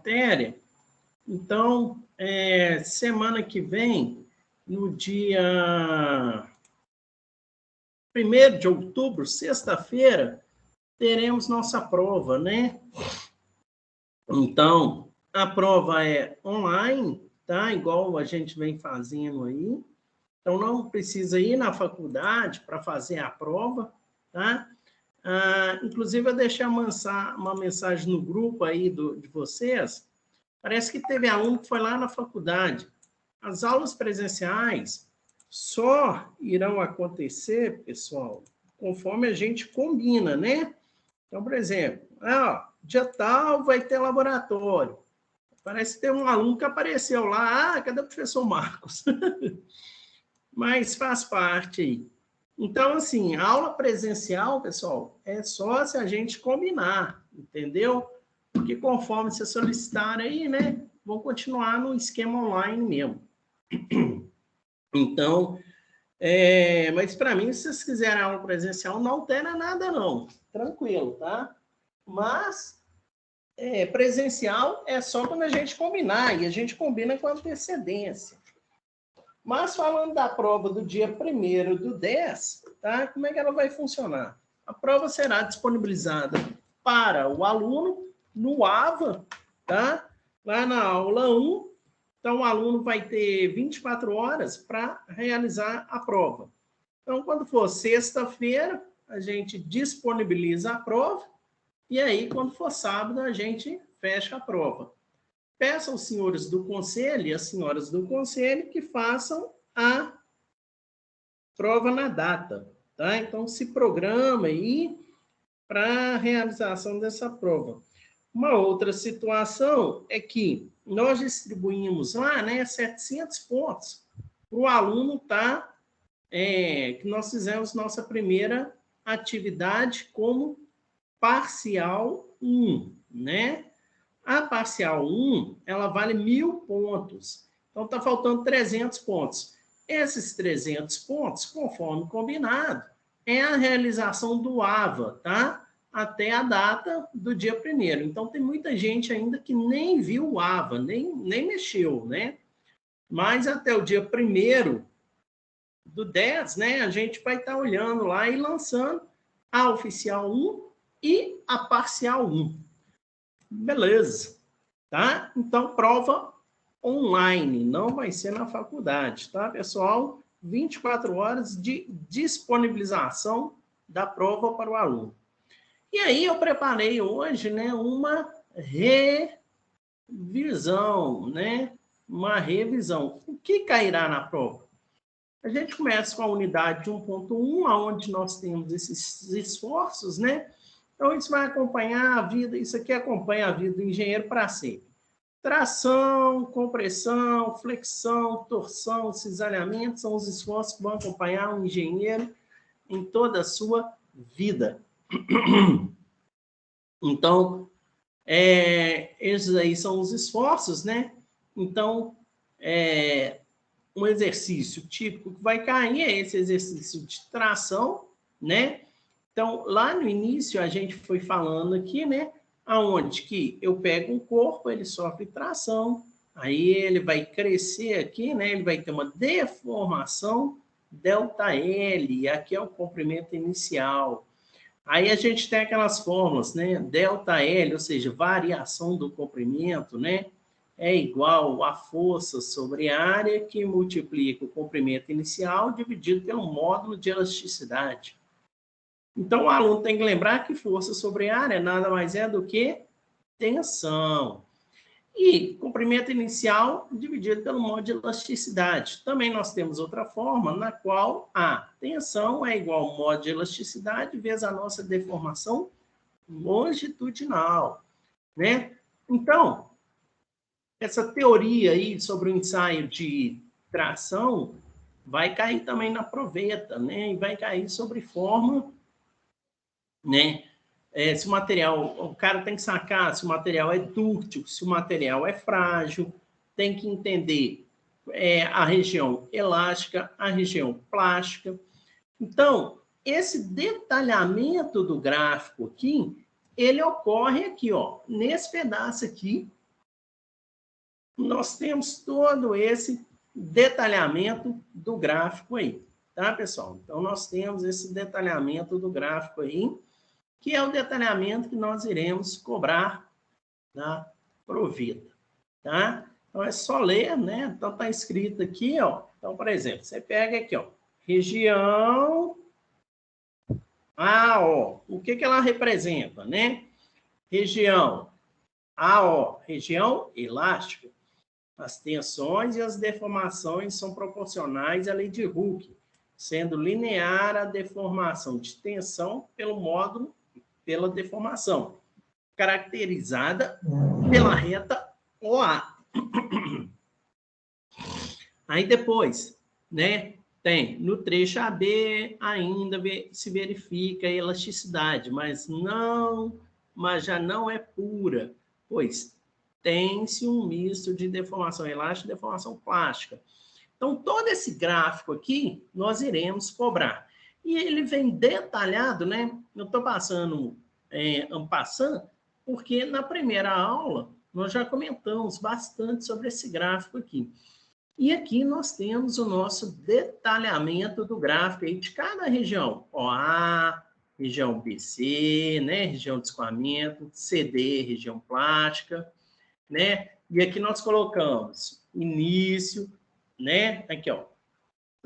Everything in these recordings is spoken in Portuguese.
matéria. Então, semana que vem, no dia 1º de outubro, sexta-feira, teremos nossa prova, né? Então, a prova é online, tá? Igual a gente vem fazendo aí. Então, não precisa ir na faculdade para fazer a prova, tá? Inclusive, eu deixei uma mensagem no grupo aí de vocês. Parece que teve aluno que foi lá na faculdade. As aulas presenciais só irão acontecer, pessoal, conforme a gente combina, né? Então, por exemplo, dia tal vai ter laboratório. Parece que tem um aluno que apareceu lá. Cadê o professor Marcos? Mas faz parte aí. Então, assim, aula presencial, pessoal, é só se a gente combinar, entendeu? Porque conforme você solicitar aí, né, vão continuar no esquema online mesmo. Então, mas para mim, se vocês quiserem aula presencial, não altera nada, não. Tranquilo, tá? Mas presencial é só quando a gente combinar, e a gente combina com antecedência. Mas falando da prova do dia 1º do 10, tá? Como é que ela vai funcionar? A prova será disponibilizada para o aluno no AVA, tá? Lá na aula 1. Então, o aluno vai ter 24 horas para realizar a prova. Então, quando for sexta-feira, a gente disponibiliza a prova. E aí, quando for sábado, a gente fecha a prova. Peço aos senhores do conselho e às senhoras do conselho que façam a prova na data, tá? Então, se programa aí para a realização dessa prova. Uma outra situação é que nós distribuímos lá, né, 700 pontos para o aluno que nós fizemos nossa primeira atividade como parcial 1, né? A parcial 1, ela vale 1.000 pontos. Então, está faltando 300 pontos. Esses 300 pontos, conforme combinado, é a realização do AVA, tá? Até a data do dia 1º. Então, tem muita gente ainda que nem viu o AVA, nem mexeu, né? Mas até o dia 1º do 10, né, a gente vai estar olhando lá e lançando a oficial 1 e a parcial 1. Beleza, tá? Então, prova online, não vai ser na faculdade, tá, pessoal? 24 horas de disponibilização da prova para o aluno. E aí eu preparei hoje, né, uma revisão, né? Uma revisão. O que cairá na prova? A gente começa com a unidade 1.1, onde nós temos esses esforços, né? Então, isso vai acompanhar a vida, isso aqui acompanha a vida do engenheiro para sempre. Tração, compressão, flexão, torção, cisalhamento são os esforços que vão acompanhar o engenheiro em toda a sua vida. Então, esses aí são os esforços, né? Então, um exercício típico que vai cair é esse exercício de tração, né? Então, lá no início, a gente foi falando aqui, né? Aonde que eu pego um corpo, ele sofre tração, aí ele vai crescer aqui, né? Ele vai ter uma deformação ΔL, e aqui é o comprimento inicial. Aí a gente tem aquelas fórmulas, né? ΔL, ou seja, variação do comprimento, né? É igual a força sobre a área que multiplica o comprimento inicial dividido pelo módulo de elasticidade. Então, o aluno tem que lembrar que força sobre área nada mais é do que tensão. E comprimento inicial dividido pelo módulo de elasticidade. Também nós temos outra forma na qual a tensão é igual ao módulo de elasticidade vezes a nossa deformação longitudinal, né? Então, essa teoria aí sobre o ensaio de tração vai cair também na proveta, né? E vai cair sobre forma, né? Se o material, o cara tem que sacar se o material é dúctil, se o material é frágil, tem que entender a região elástica, a região plástica. Então, esse detalhamento do gráfico aqui, ele ocorre aqui, ó, nesse pedaço aqui, nós temos todo esse detalhamento do gráfico aí, tá, pessoal? Então, nós temos esse detalhamento do gráfico aí, que é o detalhamento que nós iremos cobrar da provida, tá? Então, é só ler, né? Então, está escrito aqui, ó. Então, por exemplo, você pega aqui, ó, região AO. O que ela representa, né? Região AO, região elástica. As tensões e as deformações são proporcionais à lei de Hooke, sendo linear a deformação de tensão pelo módulo pela deformação, caracterizada pela reta OA. Aí depois, né, tem no trecho AB ainda se verifica a elasticidade, mas já não é pura, pois tem-se um misto de deformação elástica e deformação plástica. Então, todo esse gráfico aqui, nós iremos cobrar. E ele vem detalhado, né? Eu estou passando en passant, porque na primeira aula nós já comentamos bastante sobre esse gráfico aqui. E aqui nós temos o nosso detalhamento do gráfico aí de cada região. OA, região BC, né? Região de escoamento, CD, região plástica, né? E aqui nós colocamos início, né? Aqui, ó,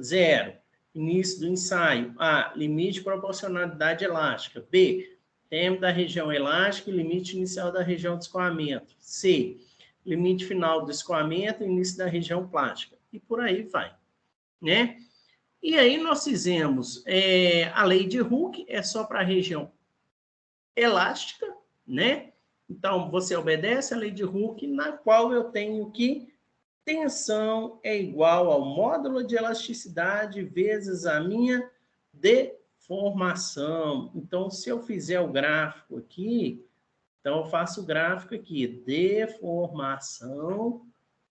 0, início do ensaio. A, limite de proporcionalidade elástica. B, tempo da região elástica e limite inicial da região de escoamento. C, limite final do escoamento e início da região plástica. E por aí vai, né? E aí nós fizemos a lei de Hooke, é só para a região elástica, né? Então, você obedece a lei de Hooke, na qual eu tenho que tensão é igual ao módulo de elasticidade vezes a minha deformação. Então, se eu fizer o gráfico aqui, então eu faço o gráfico aqui, deformação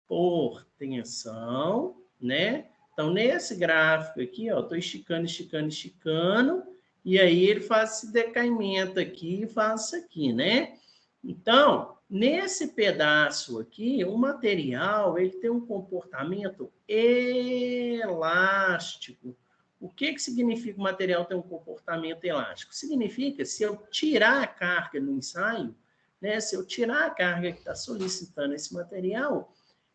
por tensão, né? Então, nesse gráfico aqui, ó, estou esticando, esticando, esticando, e aí ele faz esse decaimento aqui e faz isso aqui, né? Então, nesse pedaço aqui, o material ele tem um comportamento elástico. O que significa o material ter um comportamento elástico? Significa, se eu tirar a carga no ensaio, né, se eu tirar a carga que está solicitando esse material,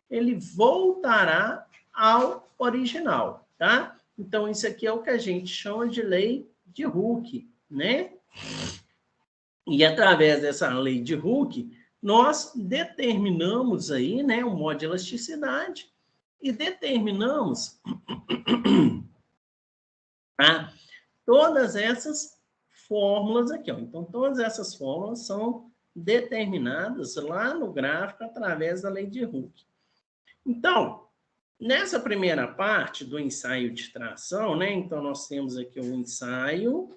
ele voltará ao original, tá? Então, isso aqui é o que a gente chama de lei de Hooke, né? E através dessa lei de Hooke, nós determinamos aí, né, o modo de elasticidade e determinamos tá, todas essas fórmulas aqui, ó. Então, todas essas fórmulas são determinadas lá no gráfico através da lei de Hooke. Então, nessa primeira parte do ensaio de tração, né, então nós temos aqui um ensaio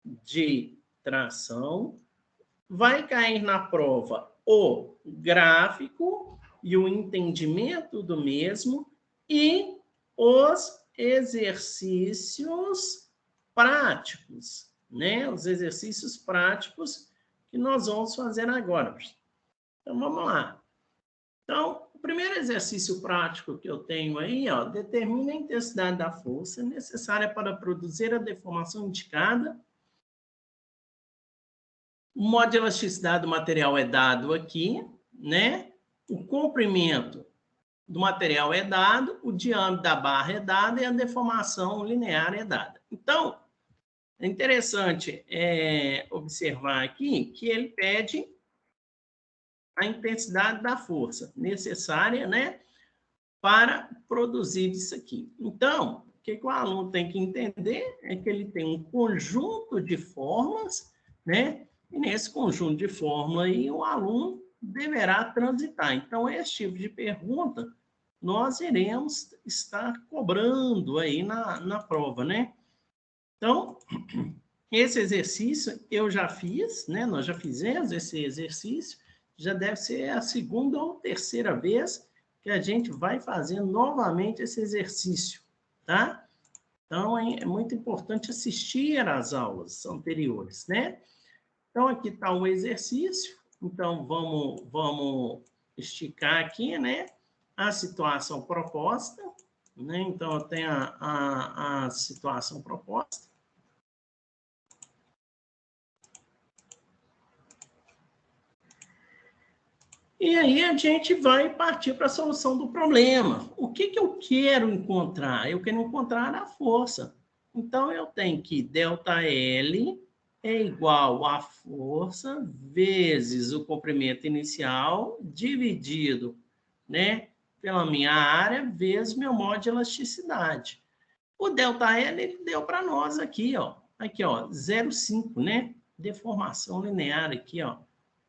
de tração. Vai cair na prova o gráfico e o entendimento do mesmo e os exercícios práticos, né? Os exercícios práticos que nós vamos fazer agora. Então, vamos lá. Então, o primeiro exercício prático que eu tenho aí, ó, determina a intensidade da força necessária para produzir a deformação indicada. O modo de elasticidade do material é dado aqui, né? O comprimento do material é dado, o diâmetro da barra é dado e a deformação linear é dada. Então, é interessante observar aqui que ele pede a intensidade da força necessária, né, para produzir isso aqui. Então, o que o aluno tem que entender é que ele tem um conjunto de fórmulas, né? E nesse conjunto de fórmula aí, o aluno deverá transitar. Então, esse tipo de pergunta nós iremos estar cobrando aí na prova, né? Então, esse exercício eu já fiz, né? Nós já fizemos esse exercício, já deve ser a segunda ou terceira vez que a gente vai fazer novamente esse exercício, tá? Então, é muito importante assistir às aulas anteriores, né? Então, aqui está um exercício. Então, vamos esticar aqui, né? a situação proposta, né? Então, eu tenho a situação proposta. E aí a gente vai partir para a solução do problema. O que eu quero encontrar? Eu quero encontrar a força. Então, eu tenho que ΔL é igual a força vezes o comprimento inicial dividido, né, pela minha área vezes meu modo de elasticidade. O ΔL ele deu para nós aqui, ó. Aqui, ó, 0,5, né? Deformação linear aqui, ó.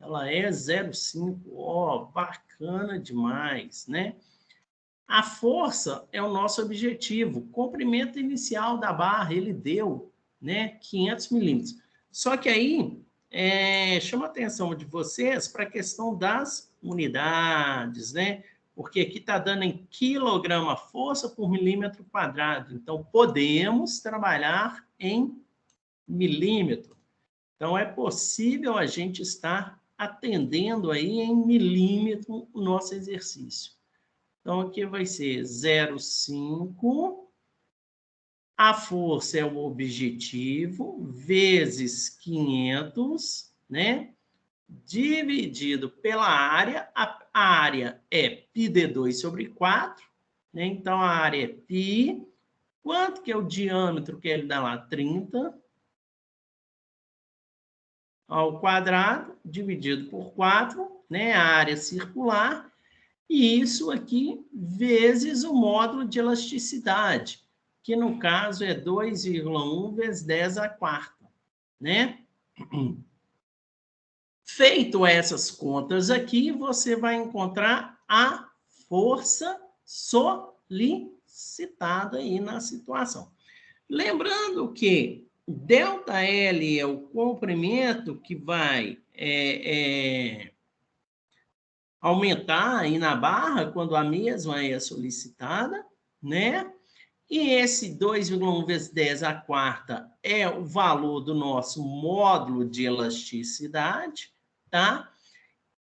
Ela é 0,5, ó, bacana demais, né? A força é o nosso objetivo. O comprimento inicial da barra, ele deu, né, 500 milímetros. Só que aí, chama a atenção de vocês para a questão das unidades, né? Porque aqui está dando em quilograma força por milímetro quadrado. Então, podemos trabalhar em milímetro. Então, é possível a gente estar atendendo aí em milímetro o nosso exercício. Então, aqui vai ser 0,5. A força é o objetivo, vezes 500, né? Dividido pela área. A área é πd2 sobre 4, né? Então, a área é π. Quanto que é o diâmetro que ele dá lá? 30 ao quadrado, dividido por 4, né? A área circular. E isso aqui vezes o módulo de elasticidade, que no caso é 2,1 vezes 10 à quarta, né? Feito essas contas aqui, você vai encontrar a força solicitada aí na situação. Lembrando que ΔL é o comprimento que vai aumentar aí na barra quando a mesma é solicitada, né? E esse 2,1 vezes 10 à quarta é o valor do nosso módulo de elasticidade, tá?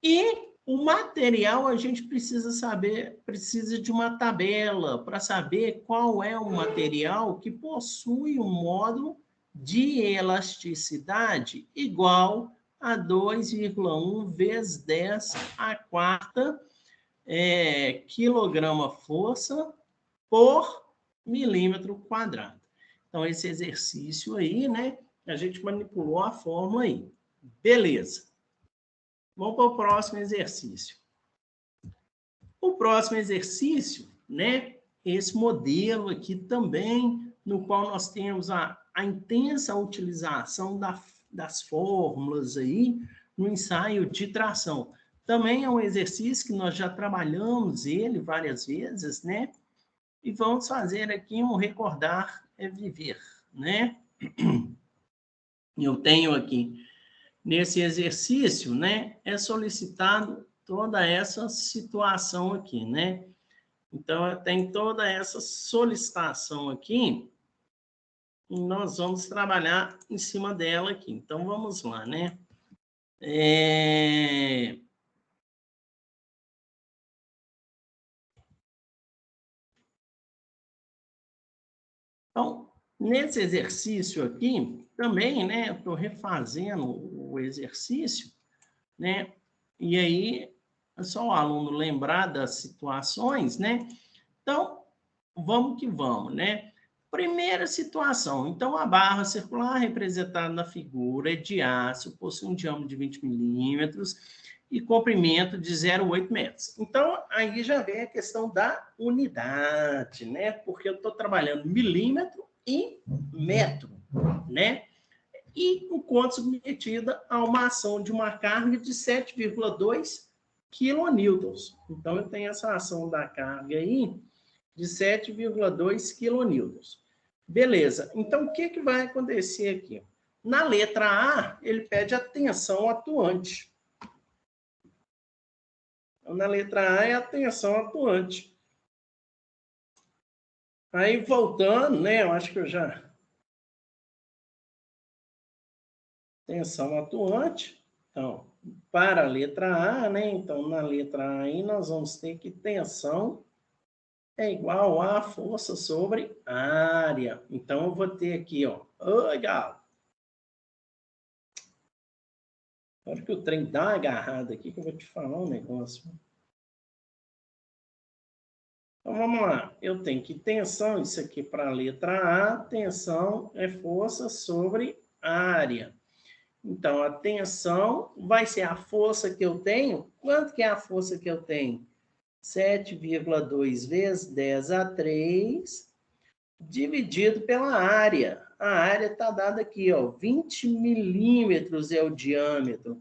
E o material a gente precisa saber, precisa de uma tabela para saber qual é o material que possui um módulo de elasticidade igual a 2,1 vezes 10 à quarta quilograma força por milímetro quadrado. Então, esse exercício aí, né, a gente manipulou a fórmula aí. Beleza. Vamos para o próximo exercício. O próximo exercício, né, esse modelo aqui também, no qual nós temos a intensa utilização das fórmulas aí no ensaio de tração. Também é um exercício que nós já trabalhamos ele várias vezes, né? E vamos fazer aqui um recordar é viver, né? Eu tenho aqui, nesse exercício, né, é solicitado toda essa situação aqui, né? Então, eu tenho toda essa solicitação aqui e nós vamos trabalhar em cima dela aqui. Então, vamos lá, né? Então, nesse exercício aqui, também, né, eu estou refazendo o exercício, né? E aí, é só o aluno lembrar das situações, né? Então, vamos que vamos, né? Primeira situação. Então, a barra circular representada na figura é de aço, possui um diâmetro de 20 milímetros e comprimento de 0,8 metros. Então, aí já vem a questão da unidade, né? Porque eu estou trabalhando milímetro e metro, né? E o quanto submetida a uma ação de uma carga de 7,2 quilonewtons. Então, eu tenho essa ação da carga aí de 7,2 quilonewtons. Beleza. Então, o que vai acontecer aqui? Na letra A, ele pede a tensão atuante. Então, na letra A é a tensão atuante. Aí, voltando, né? Eu acho que eu já... Tensão atuante, Então, para a letra A, né? Então, na letra A aí, nós vamos ter que tensão é igual a força sobre área. Então, eu vou ter aqui, ó. Legal. Acho que o trem dá uma agarrada aqui, que eu vou te falar um negócio. Então, vamos lá. Eu tenho que tensão, isso aqui para a letra A, tensão é força sobre área. Então, a tensão vai ser a força que eu tenho. Quanto que é a força que eu tenho? 7,2 vezes 10 a 3, dividido pela área. A área está dada aqui, ó, 20 milímetros é o diâmetro.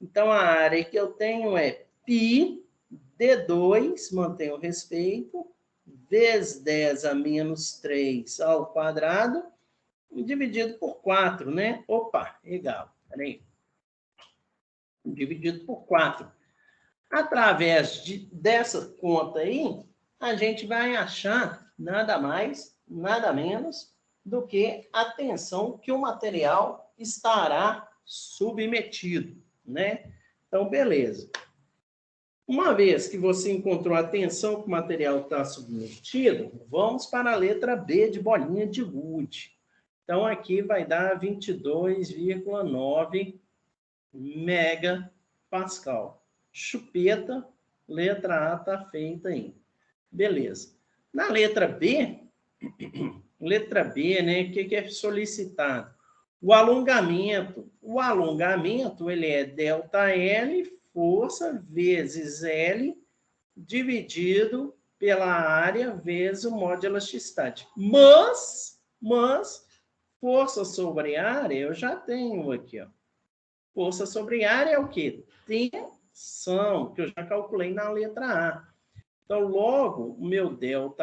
Então, a área que eu tenho é π D2, mantenho o respeito, vezes 10 a menos 3 ao quadrado, dividido por 4, né? Opa, legal. Peraí. Dividido por 4. Através dessa conta aí, a gente vai achar nada mais, nada menos do que a tensão que o material estará submetido, né? Então, beleza. Uma vez que você encontrou a tensão que o material está submetido, vamos para a letra B de bolinha de gude. Então, aqui vai dar 22,9 megapascal. Chupeta, letra A está feita aí. Beleza. Na letra B, né, o que é solicitado? O alongamento. O alongamento, ele é ΔL, força, vezes L, dividido pela área, vezes o módulo de elasticidade. Mas, força sobre área, eu já tenho aqui, ó. Força sobre área é o quê? Tensão, que eu já calculei na letra A. Então, logo, o meu ΔL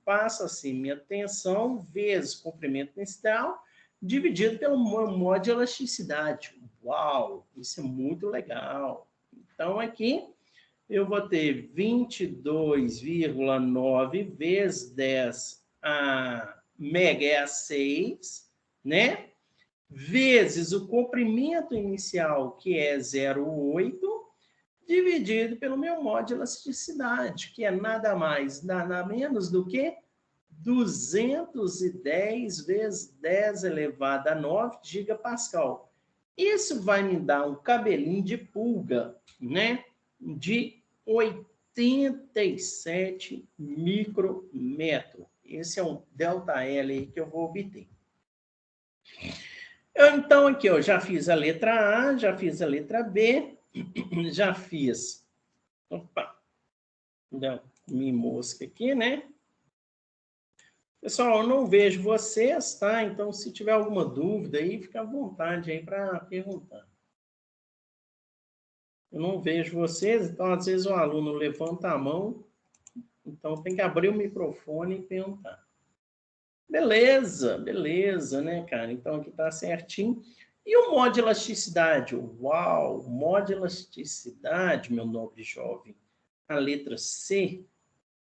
passa a ser minha tensão vezes comprimento inicial, dividido pelo módulo de elasticidade. Uau, isso é muito legal. Então, aqui, eu vou ter 22,9 vezes 10 a mega é a 6, né? Vezes o comprimento inicial, que é 0,8, dividido pelo meu módulo de elasticidade, que é nada mais, nada menos do que 210 vezes 10 elevado a 9 gigapascal. Isso vai me dar um cabelinho de pulga, né? De 87 micrômetros. Esse é um ΔL aí que eu vou obter. Então, aqui, ó, já fiz a letra A, já fiz a letra B, já fiz. Opa, me mosca aqui, né? Pessoal, eu não vejo vocês, tá? Então, se tiver alguma dúvida aí, fica à vontade aí para perguntar. Eu não vejo vocês, então, às vezes, o aluno levanta a mão, então tem que abrir o microfone e perguntar. Beleza, né, cara? Então, aqui tá certinho. E o módulo de elasticidade? Uau, módulo de elasticidade, meu nobre jovem. A letra C,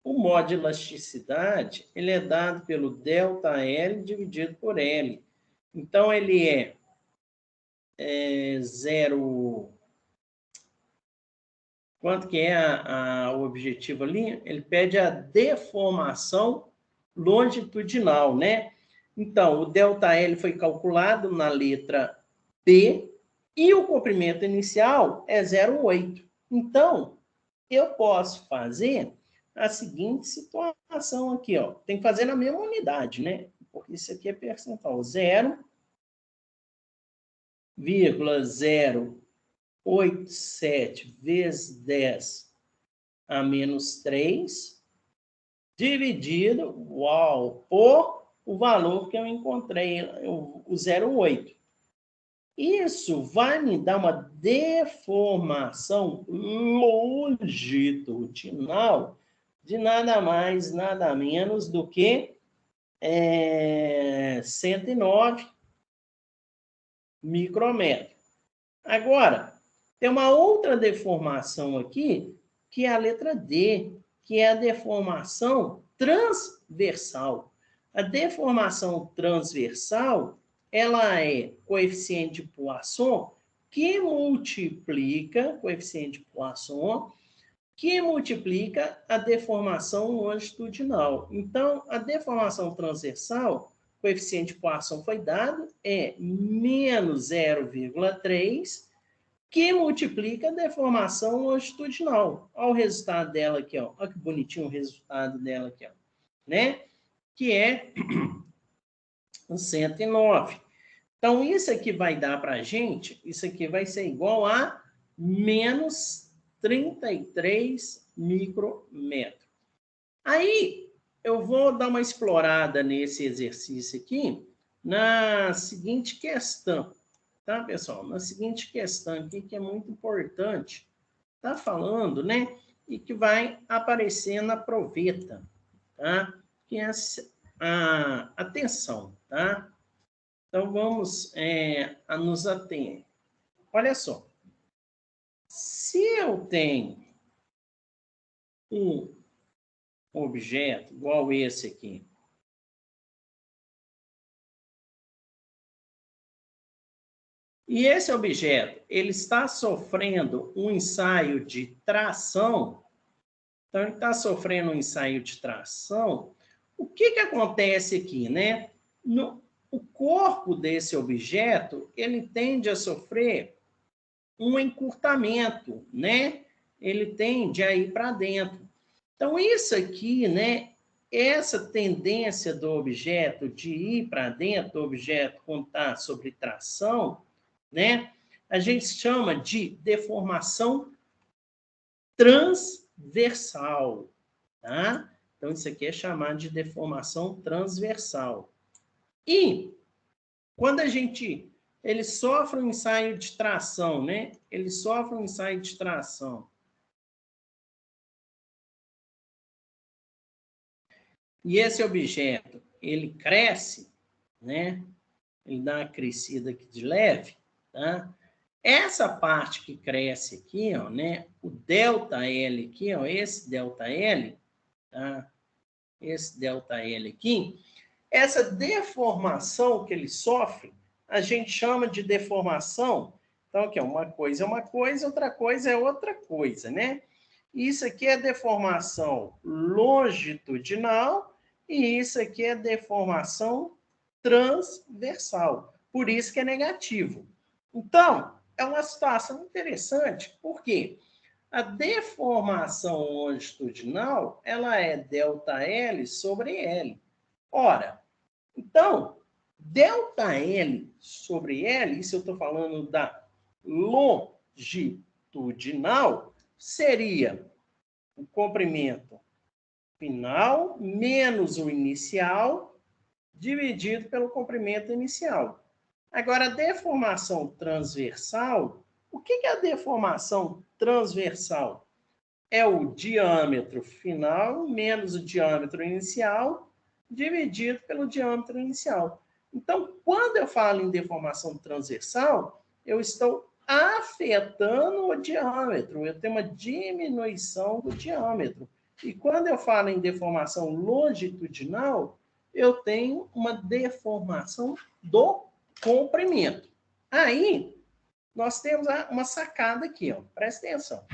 o módulo de elasticidade, ele é dado pelo ΔL dividido por L. Então, ele é 0... Quanto que é o objetivo ali? Ele pede a deformação longitudinal, né? Então, o ΔL foi calculado na letra B e o comprimento inicial é 0,8. Então, eu posso fazer a seguinte situação aqui, ó. Tem que fazer na mesma unidade, né? Porque isso aqui é percentual. 0,087 vezes 10 a menos 3, dividido, uau, por o valor que eu encontrei, o 0,8. Isso vai me dar uma deformação longitudinal de nada mais, nada menos do que 109 micrômetros. Agora, tem uma outra deformação aqui, que é a letra D, que é a deformação transversal. A deformação transversal, ela é coeficiente de Poisson que multiplica, coeficiente de Poisson, que multiplica a deformação longitudinal. Então, a deformação transversal, coeficiente de Poisson foi dado, é menos 0,3, que multiplica a deformação longitudinal. Olha o resultado dela aqui, ó. Olha que bonitinho o resultado dela aqui, ó. Né? Que é 109. Então, isso aqui vai dar para a gente, isso aqui vai ser igual a menos 33 micrômetros. Aí, eu vou dar uma explorada nesse exercício aqui, na seguinte questão. Tá, pessoal? Na seguinte questão aqui, que é muito importante, tá falando, né? E que vai aparecer na proveta, tá? Que é a atenção, tá? Então, vamos a nos ater. Olha só. Se eu tenho um objeto igual esse aqui, e esse objeto, ele está sofrendo um ensaio de tração. Então, ele está sofrendo um ensaio de tração. O que acontece aqui, né? O corpo desse objeto, ele tende a sofrer um encurtamento, né? Ele tende a ir para dentro. Então, isso aqui, né? Essa tendência do objeto de ir para dentro do objeto quando está sob tração, né? A gente chama de deformação transversal, tá? Então, isso aqui é chamado de deformação transversal. E, quando ele sofre um ensaio de tração, né? Ele sofre um ensaio de tração. E esse objeto, ele cresce, né? Ele dá uma crescida aqui de leve, tá? Essa parte que cresce aqui, ó, né? O ΔL aqui, ó, esse ΔL, tá? Esse ΔL aqui, essa deformação que ele sofre, a gente chama de deformação. Então, aqui, ó, uma coisa é uma coisa, outra coisa é outra coisa, né? Isso aqui é deformação longitudinal e isso aqui é deformação transversal. Por isso que é negativo. Então, é uma situação interessante, porque a deformação longitudinal, ela é ΔL sobre L. Ora, então, ΔL sobre L, isso eu estou falando da longitudinal, seria o comprimento final menos o inicial dividido pelo comprimento inicial. Agora, a deformação transversal, o que é a deformação transversal? É o diâmetro final menos o diâmetro inicial dividido pelo diâmetro inicial. Então, quando eu falo em deformação transversal, eu estou afetando o diâmetro, eu tenho uma diminuição do diâmetro. E quando eu falo em deformação longitudinal, eu tenho uma deformação do comprimento. Aí, nós temos uma sacada aqui, ó. Presta atenção.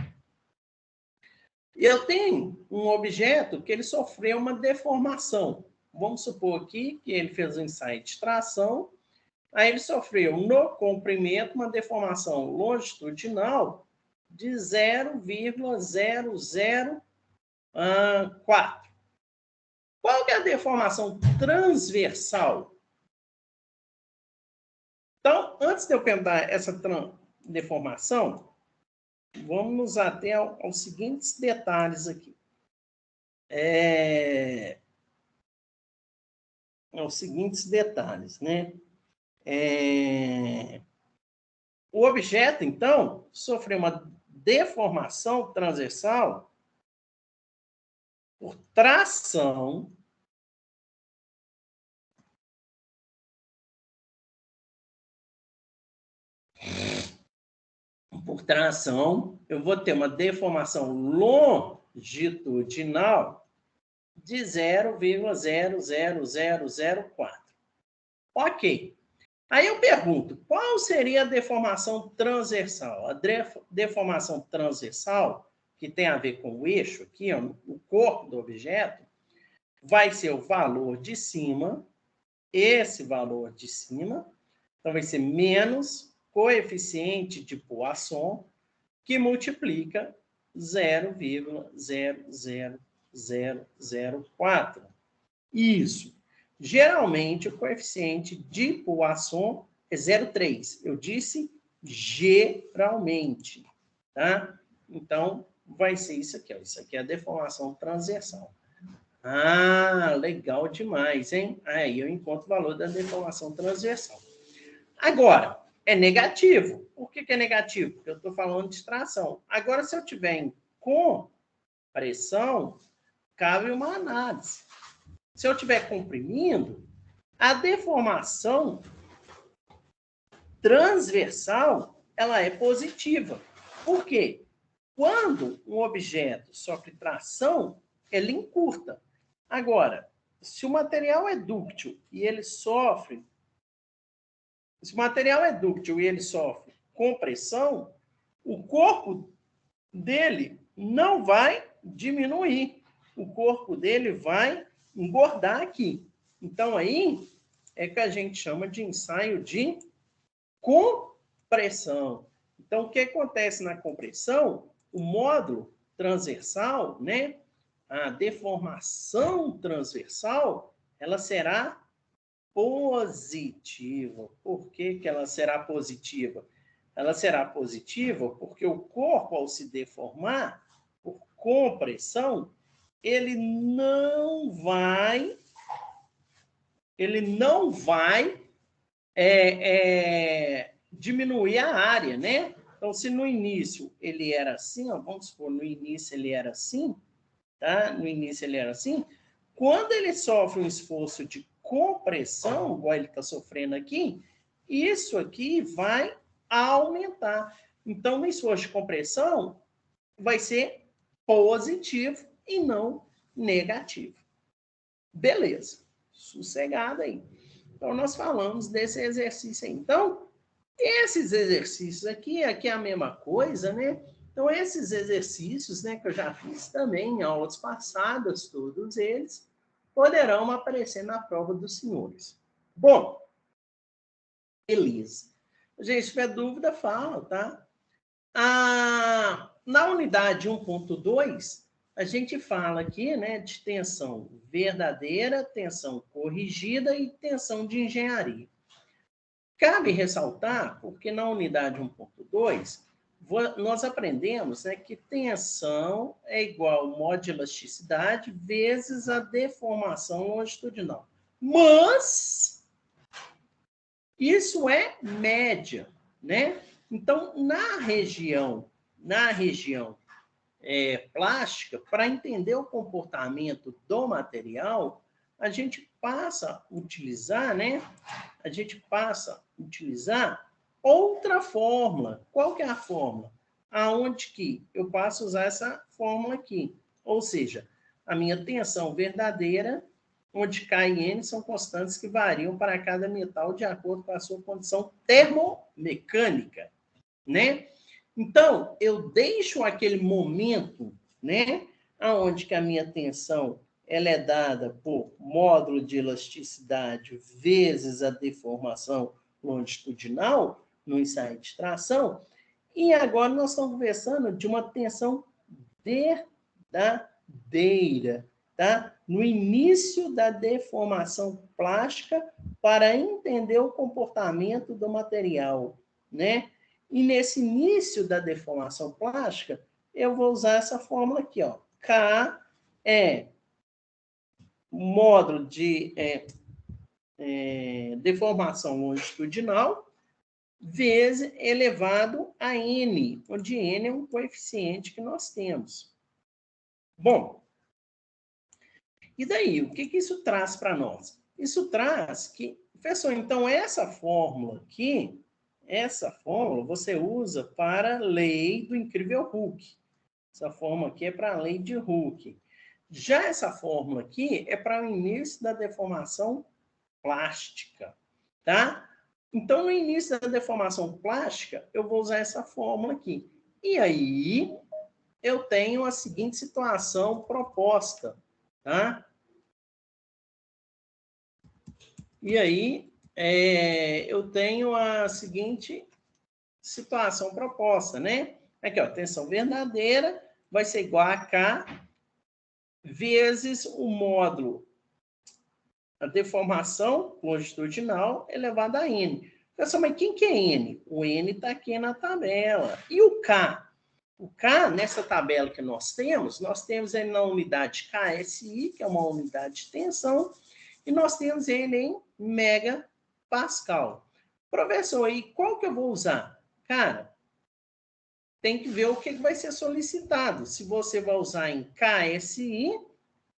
Eu tenho um objeto que ele sofreu uma deformação. Vamos supor aqui que ele fez um ensaio de tração, aí ele sofreu no comprimento uma deformação longitudinal de 0,004. Qual que é a deformação transversal? Então, antes de eu perguntar essa deformação, vamos nos ater aos seguintes detalhes aqui. Aos seguintes detalhes, né? O objeto, então, sofreu uma deformação transversal por tração eu vou ter uma deformação longitudinal de 0,00004. Ok. Aí eu pergunto, qual seria a deformação transversal? A deformação transversal, que tem a ver com o eixo aqui, ó, o corpo do objeto, vai ser o valor de cima, esse valor de cima, então vai ser menos coeficiente de Poisson, que multiplica 0,00004. Isso. Geralmente, o coeficiente de Poisson é 0,3. Eu disse geralmente, tá? Então, vai ser isso aqui, ó. Isso aqui é a deformação transversal. Ah, legal demais, hein? Aí eu encontro o valor da deformação transversal. Agora, é negativo. Por que é negativo? Porque eu estou falando de tração. Agora, se eu tiver em compressão, cabe uma análise. Se eu estiver comprimindo, a deformação transversal, ela é positiva. Por quê? Quando um objeto sofre tração, ele encurta. Agora, se o material é dúctil e ele sofre... Se o material é dúctil e ele sofre compressão, o corpo dele não vai diminuir. O corpo dele vai engordar aqui. Então, aí é que a gente chama de ensaio de compressão. Então, o que acontece na compressão? O módulo transversal, né? A deformação transversal, ela será positiva. Por que ela será positiva? Ela será positiva porque o corpo, ao se deformar por compressão, ele não vai diminuir a área, né? Então, se no início ele era assim, ó, vamos supor, no início ele era assim, tá? No início ele era assim. Quando ele sofre um esforço de compressão, igual ele está sofrendo aqui, isso aqui vai aumentar. Então, no esforço de compressão, vai ser positivo e não negativo. Beleza. Sossegado aí. Então, nós falamos desse exercício aí. Então, esses exercícios aqui é a mesma coisa, né? Então, esses exercícios, né, que eu já fiz também em aulas passadas, todos eles, poderão aparecer na prova dos senhores. Bom, beleza. Gente, se tiver dúvida, fala, tá? Na unidade 1.2, a gente fala aqui, né, de tensão verdadeira, tensão corrigida e tensão de engenharia. Cabe ressaltar, porque na unidade 1.2, nós aprendemos, né, que tensão é igual ao módulo de elasticidade vezes a deformação longitudinal. Mas isso é média, né? Então, na região plástica, para entender o comportamento do material, a gente passa a utilizar, né? A gente passa a utilizar outra fórmula. Qual que é a fórmula? Aonde que eu passo a usar essa fórmula aqui. Ou seja, a minha tensão verdadeira, onde K e N são constantes que variam para cada metal de acordo com a sua condição termomecânica, né? Então, eu deixo aquele momento, né, aonde que a minha tensão ela é dada por módulo de elasticidade vezes a deformação longitudinal no ensaio de tração, e agora nós estamos conversando de uma tensão verdadeira, tá? No início da deformação plástica para entender o comportamento do material, né? E nesse início da deformação plástica, eu vou usar essa fórmula aqui, ó. K é módulo de deformação longitudinal vezes elevado a N, onde N é um coeficiente que nós temos. Bom, e daí? O que isso traz para nós? Isso traz que, professor, então essa fórmula aqui, essa fórmula você usa para a lei do incrível Hulk. Essa fórmula aqui é para a lei de Hulk. Já essa fórmula aqui é para o início da deformação plástica, tá? Então, no início da deformação plástica, eu vou usar essa fórmula aqui. E aí, eu tenho a seguinte situação proposta, tá? E aí, eu tenho a seguinte situação proposta, né? Aqui, ó, tensão verdadeira vai ser igual a K vezes o módulo, a deformação longitudinal elevado a N. Pessoal, mas quem que é N? O N está aqui na tabela. E o K? O K, nessa tabela que nós temos ele na unidade KSI, que é uma unidade de tensão, e nós temos ele em megapascal. Professor, e qual que eu vou usar? Cara, tem que ver o que vai ser solicitado. Se você vai usar em KSI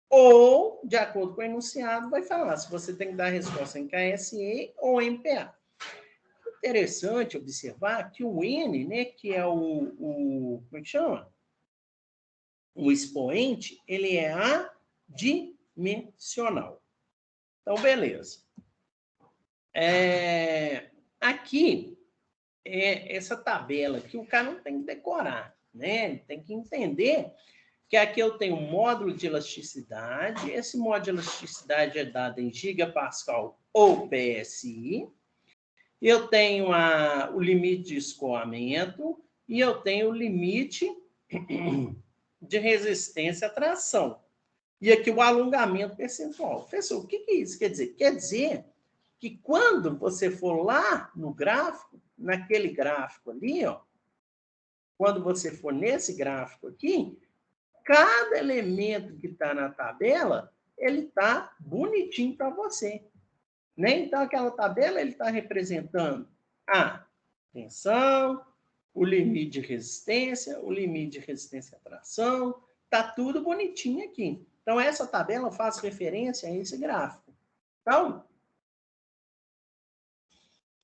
ou, de acordo com o enunciado, vai falar se você tem que dar a resposta em KSI ou em PA. Interessante observar que o N, né, que é como é que chama? O expoente, ele é adimensional. Então, beleza. Aqui, essa tabela aqui, o cara não tem que decorar, né? Ele tem que entender que aqui eu tenho um módulo de elasticidade, esse módulo de elasticidade é dado em gigapascal ou PSI, eu tenho o limite de escoamento e eu tenho o limite de resistência à tração. E aqui o alongamento percentual. Professor, o que é isso quer dizer? Quer dizer que quando você for lá no gráfico, naquele gráfico ali, ó, quando você for nesse gráfico aqui, cada elemento que está na tabela, ele está bonitinho para você. Né? Então, aquela tabela ele está representando a tensão, o limite de resistência, o limite de resistência à tração, está tudo bonitinho aqui. Então, essa tabela faz referência a esse gráfico. Então,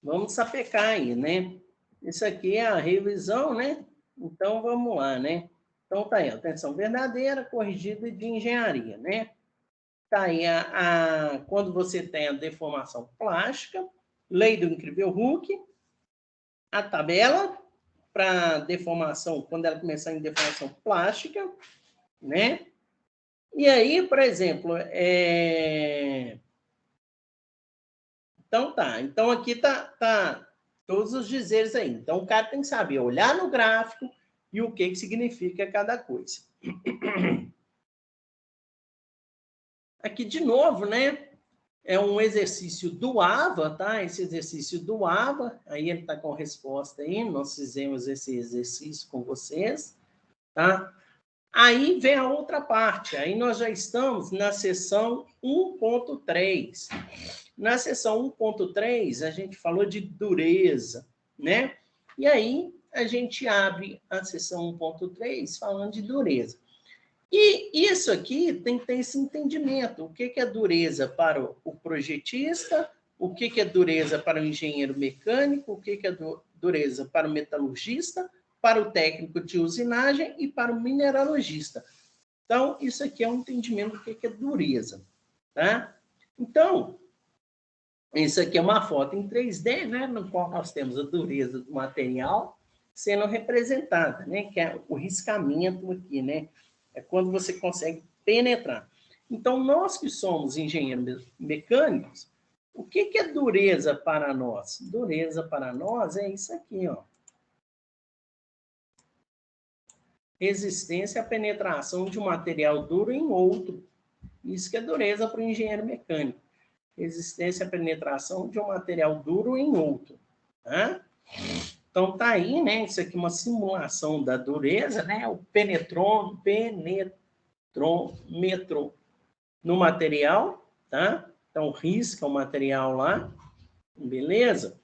vamos sapecar aí, né? Isso aqui é a revisão, né? Então, vamos lá, né? Então, tá aí, a tensão verdadeira corrigida de engenharia, né? Tá aí quando você tem a deformação plástica, lei do incrível Hulk, a tabela para deformação, quando ela começar em deformação plástica, né? E aí, por exemplo, então tá. Então aqui tá todos os dizeres aí. Então o cara tem que saber olhar no gráfico e o que significa cada coisa. Aqui de novo, né? É um exercício do AVA, tá? Esse exercício do AVA, aí ele está com a resposta aí, nós fizemos esse exercício com vocês, tá? Aí vem a outra parte, aí nós já estamos na seção 1.3. Na seção 1.3, a gente falou de dureza, né? E aí a gente abre a seção 1.3 falando de dureza. E isso aqui tem que ter esse entendimento. O que é dureza para o projetista, o que é dureza para o engenheiro mecânico, o que é dureza para o metalurgista, para o técnico de usinagem e para o mineralogista. Então, isso aqui é um entendimento do que é dureza. Tá? Então, isso aqui é uma foto em 3D, né, no qual nós temos a dureza do material sendo representada, né, que é o riscamento aqui, né? É quando você consegue penetrar. Então, nós que somos engenheiros mecânicos, o que é dureza para nós? Dureza para nós é isso aqui, ó. Resistência à penetração de um material duro em outro. Isso que é dureza para o engenheiro mecânico. Resistência à penetração de um material duro em outro. Tá? Então, tá aí, né? Isso aqui é uma simulação da dureza, né? O penetrômetro no material, tá? Então, risca o material lá, beleza?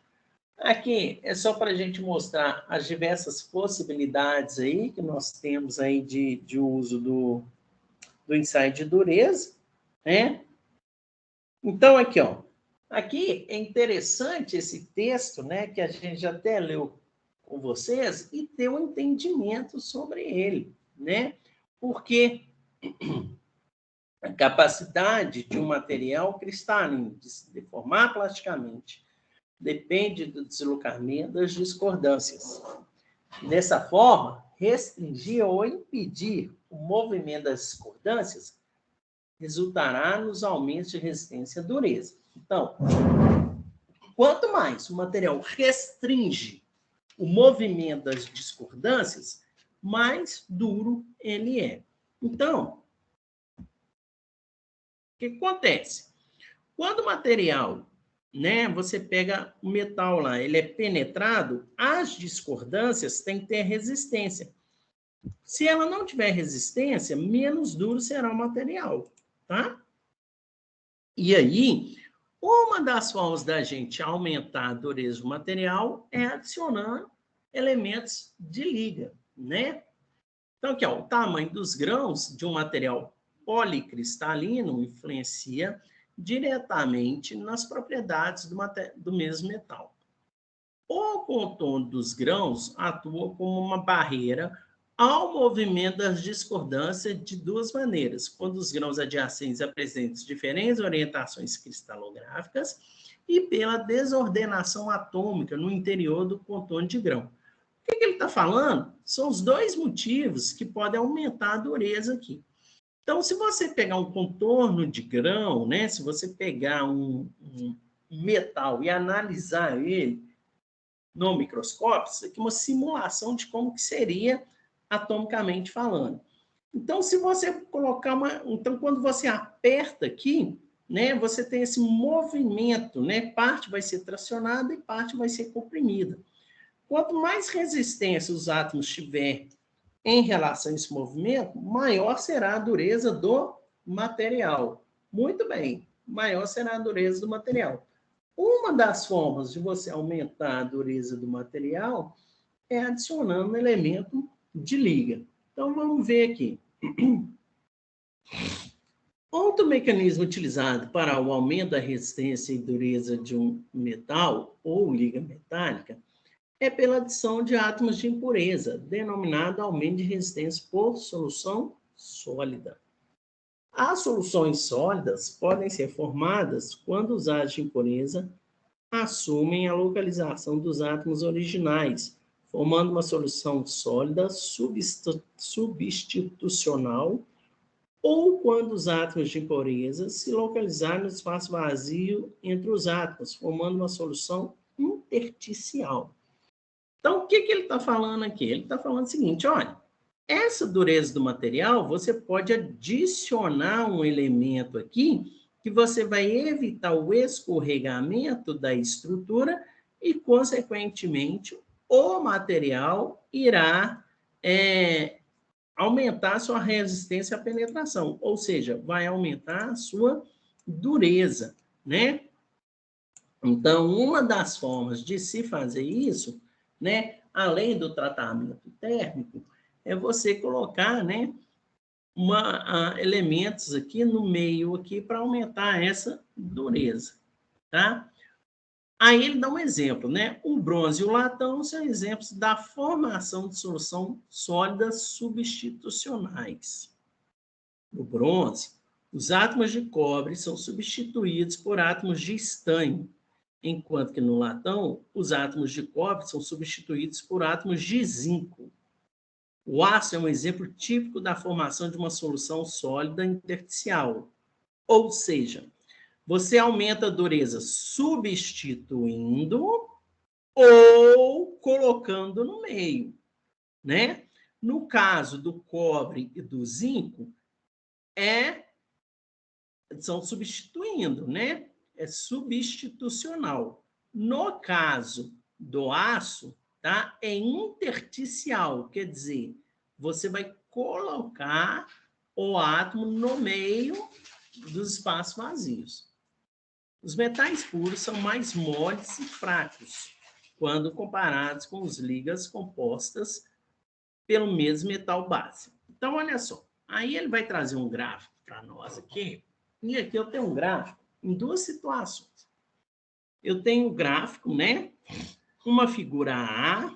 Aqui é só para a gente mostrar as diversas possibilidades aí que nós temos aí de uso do ensaio de dureza, né? Então, aqui, ó. Aqui é interessante esse texto, né, que a gente já até leu com vocês e ter um entendimento sobre ele, né? Porque a capacidade de um material cristalino de se deformar plasticamente depende do deslocamento das discordâncias. Dessa forma, restringir ou impedir o movimento das discordâncias resultará nos aumentos de resistência e dureza. Então, quanto mais o material restringe o movimento das discordâncias, mais duro ele é. Então, o que acontece? Quando o material, né, você pega o metal lá, ele é penetrado, as discordâncias têm que ter resistência. Se ela não tiver resistência, menos duro será o material, tá? E aí, uma das formas da gente aumentar a dureza do material é adicionando elementos de liga, né? Então, aqui, ó, o tamanho dos grãos de um material policristalino influencia diretamente nas propriedades do mesmo metal. O contorno dos grãos atua como uma barreira ao movimento das discordâncias de duas maneiras, quando os grãos adjacentes apresentam diferentes orientações cristalográficas e pela desordenação atômica no interior do contorno de grão. O que ele está falando? São os dois motivos que podem aumentar a dureza aqui. Então, se você pegar um contorno de grão, né, se você pegar um metal e analisar ele no microscópio, isso aqui é uma simulação de como que seria atomicamente falando. Então, se você colocar então, quando você aperta aqui, né, você tem esse movimento, né, parte vai ser tracionada e parte vai ser comprimida. Quanto mais resistência os átomos tiverem em relação a esse movimento, maior será a dureza do material. Muito bem, maior será a dureza do material. Uma das formas de você aumentar a dureza do material é adicionando um elemento de liga. Então, vamos ver aqui. Outro mecanismo utilizado para o aumento da resistência e dureza de um metal ou liga metálica é pela adição de átomos de impureza, denominado aumento de resistência por solução sólida. As soluções sólidas podem ser formadas quando os átomos de impureza assumem a localização dos átomos originais, formando uma solução sólida substitucional, ou quando os átomos de impureza se localizarem no espaço vazio entre os átomos, formando uma solução intersticial. Então, o que ele está falando aqui? Ele está falando o seguinte, olha, essa dureza do material, você pode adicionar um elemento aqui que você vai evitar o escorregamento da estrutura e, consequentemente, o material irá aumentar a sua resistência à penetração, ou seja, vai aumentar a sua dureza, né? Então, uma das formas de se fazer isso, né, além do tratamento térmico, é você colocar, né, elementos aqui no meio aqui para aumentar essa dureza, tá? Aí ele dá um exemplo, né? O bronze e o latão são exemplos da formação de solução sólidas substitucionais. No bronze, os átomos de cobre são substituídos por átomos de estanho, enquanto que no latão, os átomos de cobre são substituídos por átomos de zinco. O aço é um exemplo típico da formação de uma solução sólida intersticial, ou seja, você aumenta a dureza substituindo ou colocando no meio, né? No caso do cobre e do zinco, são substituindo, né? É substitucional. No caso do aço, tá? É intersticial, quer dizer, você vai colocar o átomo no meio dos espaços vazios. Os metais puros são mais moles e fracos quando comparados com os ligas compostas pelo mesmo metal base. Então, olha só. Aí ele vai trazer um gráfico para nós aqui. E aqui eu tenho um gráfico em duas situações. Eu tenho um gráfico, né? Uma figura A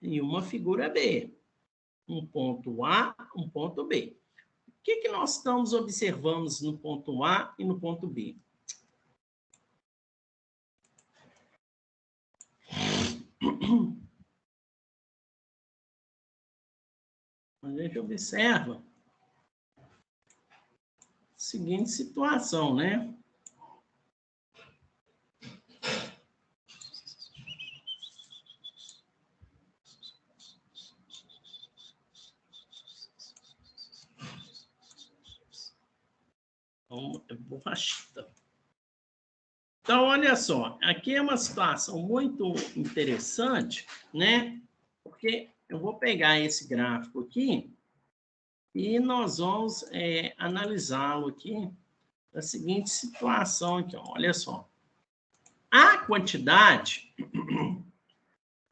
e uma figura B. Um ponto A, um ponto B. O que nós estamos observando no ponto A e no ponto B? gente observa a seguinte situação, né? Então, é borrachita. Então, olha só, aqui é uma situação muito interessante, né? Porque eu vou pegar esse gráfico aqui e nós vamos analisá-lo aqui da seguinte situação aqui, ó, olha só. A quantidade,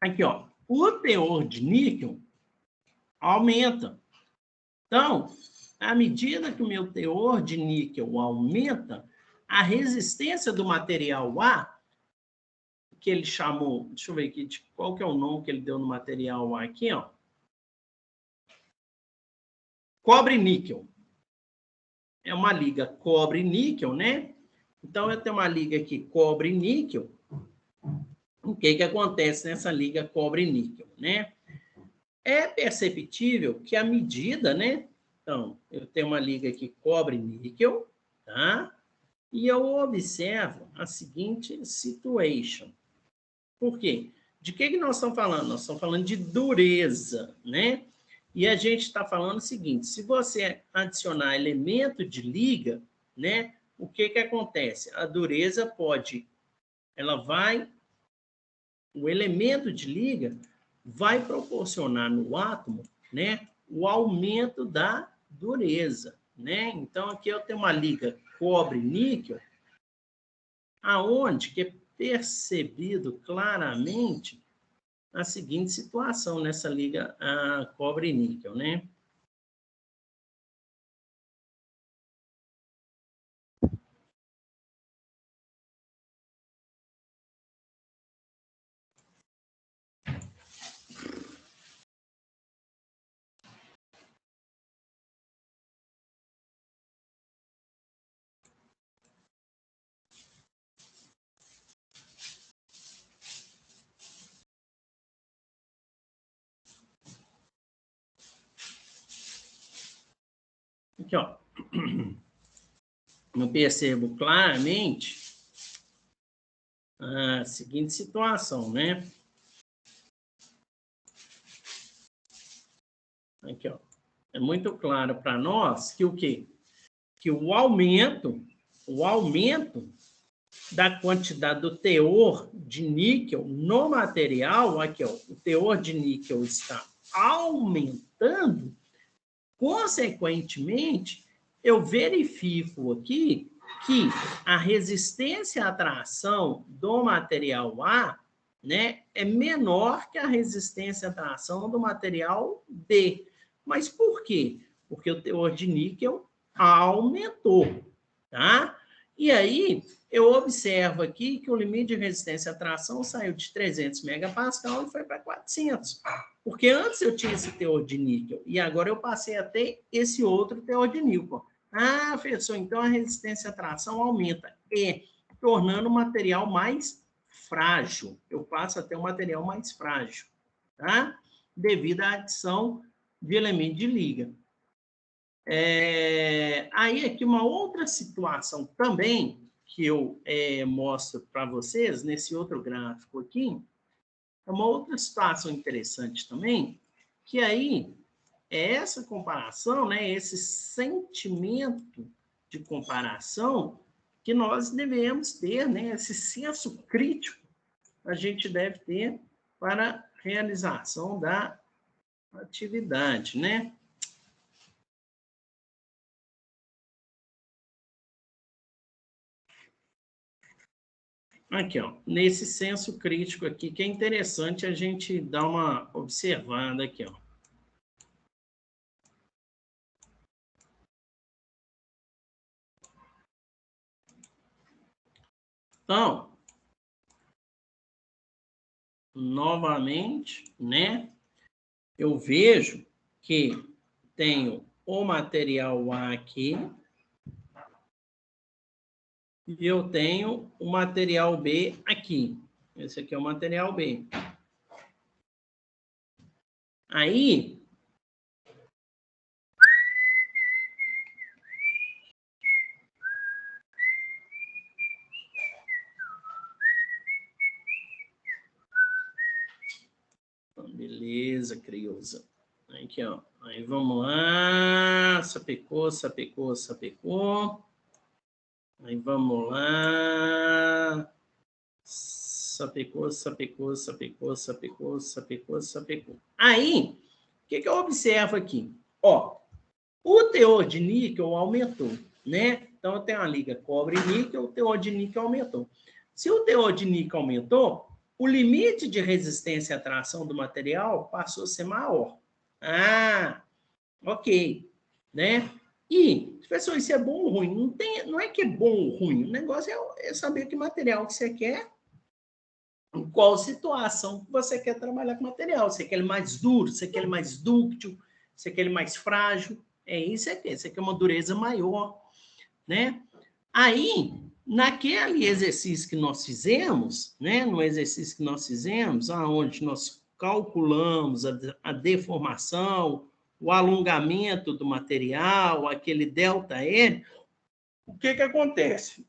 aqui, ó, o teor de níquel aumenta. Então, à medida que o meu teor de níquel aumenta, a resistência do material A, que ele chamou, deixa eu ver aqui, qual que é o nome que ele deu no material A aqui, ó. Cobre-níquel. É uma liga cobre-níquel, né? Então, eu tenho uma liga aqui cobre-níquel. O que acontece nessa liga cobre-níquel, né? É perceptível que à medida, né? Então, eu tenho uma liga aqui cobre-níquel, tá? E eu observo a seguinte situation. Por quê? De que nós estamos falando? Nós estamos falando de dureza, né? E a gente está falando o seguinte, se você adicionar elemento de liga, né? O que acontece? A dureza o elemento de liga vai proporcionar no átomo, né? O aumento da dureza, né? Então, aqui eu tenho uma liga cobre-níquel, aonde que é percebido claramente a seguinte situação nessa liga cobre-níquel, né? Aqui, ó. Eu percebo claramente a seguinte situação, né? Aqui, ó. É muito claro para nós que o quê? Que o aumento da quantidade do teor de níquel no material, aqui, ó, o teor de níquel está aumentando, consequentemente, eu verifico aqui que a resistência à tração do material A, né, é menor que a resistência à tração do material B. Mas por quê? Porque o teor de níquel aumentou, tá? E aí, eu observo aqui que o limite de resistência à tração saiu de 300 megapascal e foi para 400. Porque antes eu tinha esse teor de níquel e agora eu passei a ter esse outro teor de níquel. Ah, professor, então a resistência à tração aumenta, tornando o material mais frágil. Eu passo a ter um material mais frágil, tá? Devido à adição de elemento de liga. Aí aqui uma outra situação também que eu mostro para vocês nesse outro gráfico aqui, é uma outra situação interessante também, que aí é essa comparação, né, esse sentimento de comparação que nós devemos ter, né, esse senso crítico a gente deve ter para a realização da atividade, né? Aqui, ó, nesse senso crítico aqui, que é interessante a gente dar uma observada aqui, ó. Então, novamente, né, eu vejo que tenho o material A aqui e eu tenho o material B aqui. Esse aqui é o material B. Aí, Beleza, Creuza. Aqui, ó. Aí vamos lá. Sapecou, sapecou, sapecou. Aí vamos lá. Sapecou, sapecou, sapecou, sapecou, sapecou, sapecou. Aí, o que eu observo aqui? Ó, o teor de níquel aumentou, né? Então, eu tenho uma liga cobre e níquel, o teor de níquel aumentou. Se o teor de níquel aumentou, o limite de resistência à tração do material passou a ser maior. Ah, ok, né? E, professor, isso é bom ou ruim? Não é que é bom ou ruim, o negócio é saber que material que você quer, em qual situação que você quer trabalhar com material. Você quer ele mais duro, você quer ele mais dúctil, você quer ele mais frágil. É isso aqui, você quer uma dureza maior, né? Aí, naquele exercício que nós fizemos, né? No exercício que nós fizemos, onde nós calculamos a deformação, o alongamento do material, aquele ΔN, o que acontece?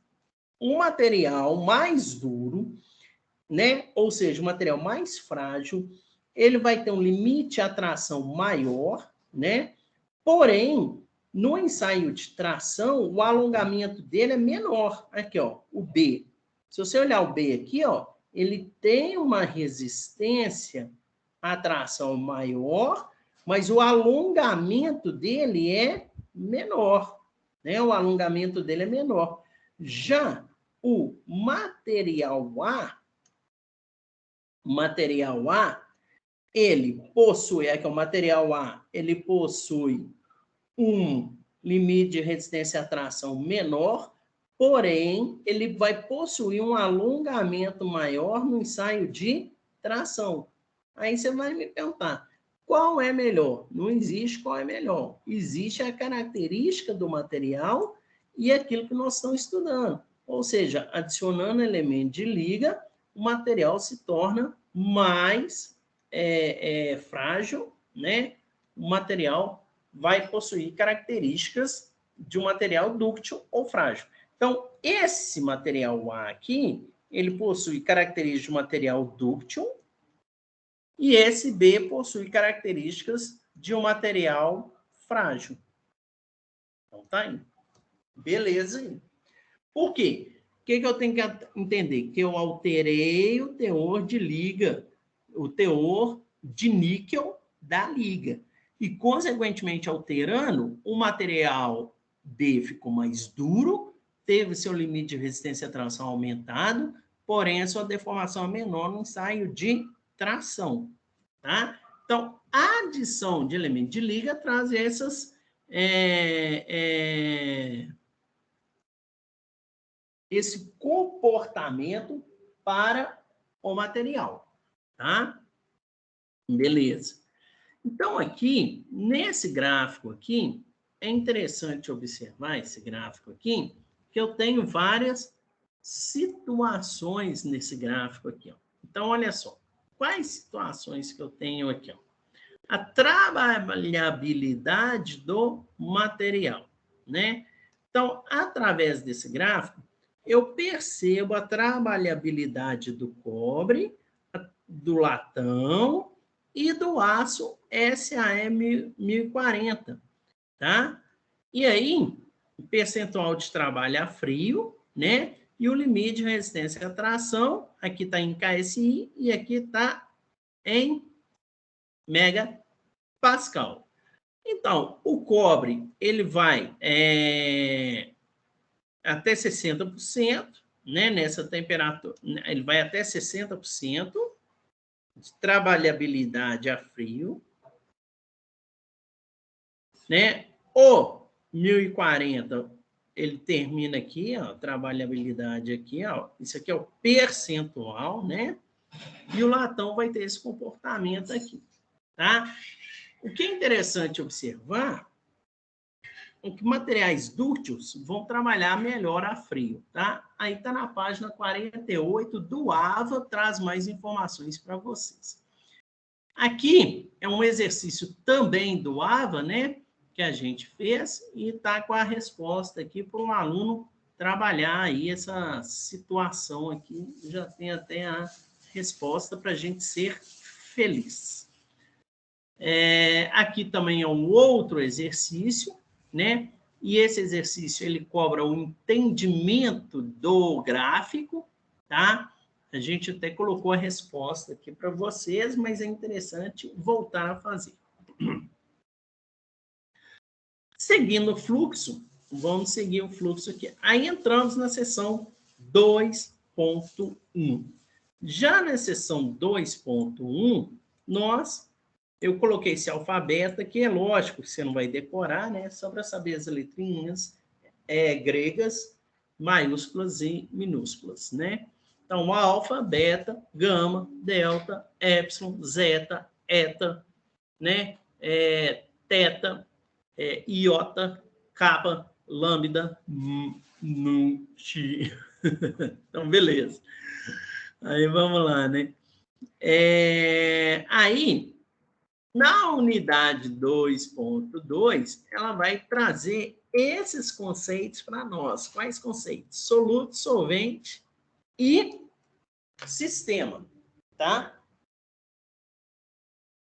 O material mais duro, né? Ou seja, o material mais frágil, ele vai ter um limite de atração maior, né? Porém, no ensaio de tração, o alongamento dele é menor. Aqui, ó, o B. Se você olhar o B aqui, ó, ele tem uma resistência à tração maior, mas o alongamento dele é menor, né? O alongamento dele é menor. Já o material A, ele possui, o material A, ele possui um limite de resistência à tração menor, porém, ele vai possuir um alongamento maior no ensaio de tração. Aí você vai me perguntar, qual é melhor? Não existe qual é melhor. Existe a característica do material e aquilo que nós estamos estudando. Ou seja, adicionando elemento de liga, o material se torna mais frágil, né? O material vai possuir características de um material dúctil ou frágil. Então, esse material A aqui, ele possui características de material dúctil e esse B possui características de um material frágil. Então, tá aí. Beleza aí. Por quê? O que eu tenho que entender? Que eu alterei o teor de liga, o teor de níquel da liga. E, consequentemente, alterando, o material B ficou mais duro, teve seu limite de resistência à tração aumentado, porém, a sua deformação é menor no ensaio de tração. Tá? Então, a adição de elemento de liga traz esse comportamento para o material. Tá? Beleza. Então, aqui, nesse gráfico aqui, é interessante observar esse gráfico aqui, que eu tenho várias situações nesse gráfico aqui. Ó. Então, olha só. Quais situações que eu tenho aqui? Ó? A trabalhabilidade do material, né? Então, através desse gráfico, eu percebo a trabalhabilidade do cobre, do latão e do aço SAM 1040, tá? E aí, o percentual de trabalho a frio, né? E o limite de resistência à tração, aqui está em KSI e aqui está em megapascal. Então, o cobre, ele vai até 60%, né? Nessa temperatura, ele vai até 60%, de trabalhabilidade a frio, né? O 1040, ele termina aqui, ó, trabalhabilidade aqui, ó, isso aqui é o percentual, né? E o latão vai ter esse comportamento aqui, tá? O que é interessante observar é que materiais dúcteis vão trabalhar melhor a frio, tá? Aí está na página 48 do AVA, traz mais informações para vocês. Aqui é um exercício também do AVA, né? Que a gente fez e está com a resposta aqui para o aluno trabalhar aí essa situação aqui. Já tem até a resposta para a gente ser feliz. Aqui também é um outro exercício, né? E esse exercício, ele cobra o entendimento do gráfico, tá? A gente até colocou a resposta aqui para vocês, mas é interessante voltar a fazer. Seguindo o fluxo, vamos seguir o fluxo aqui. Aí entramos na seção 2.1. Já na seção 2.1, eu coloquei esse alfabeto aqui, é lógico que você não vai decorar, né? Só para saber as letrinhas gregas, maiúsculas e minúsculas, né? Então, alfa, beta, gama, delta, epsilon, zeta, eta, né? Teta, iota, kappa, lambda, nu, xi. Então, beleza. Aí, vamos lá, né? Aí, na unidade 2.2, ela vai trazer esses conceitos para nós. Quais conceitos? Soluto, solvente e sistema, tá?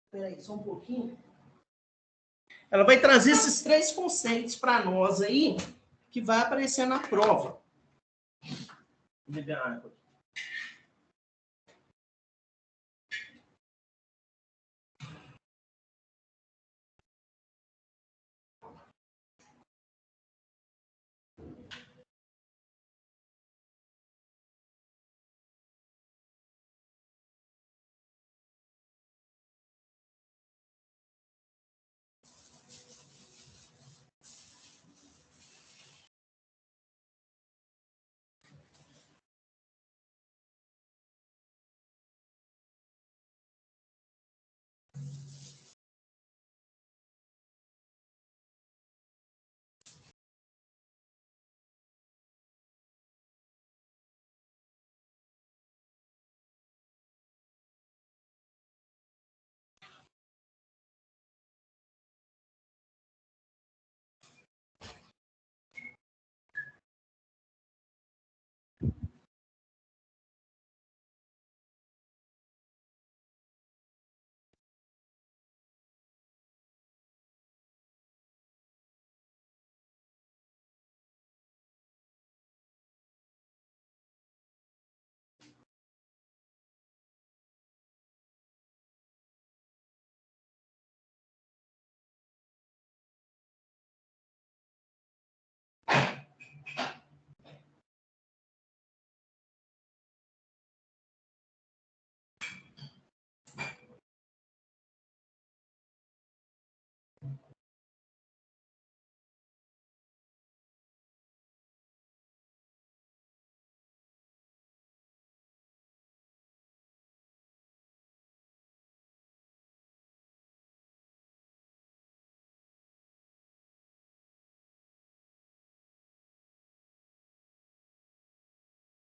Espera aí, só um pouquinho. Ela vai trazer esses 3 conceitos para nós aí, que vai aparecer na prova. Vou beber água.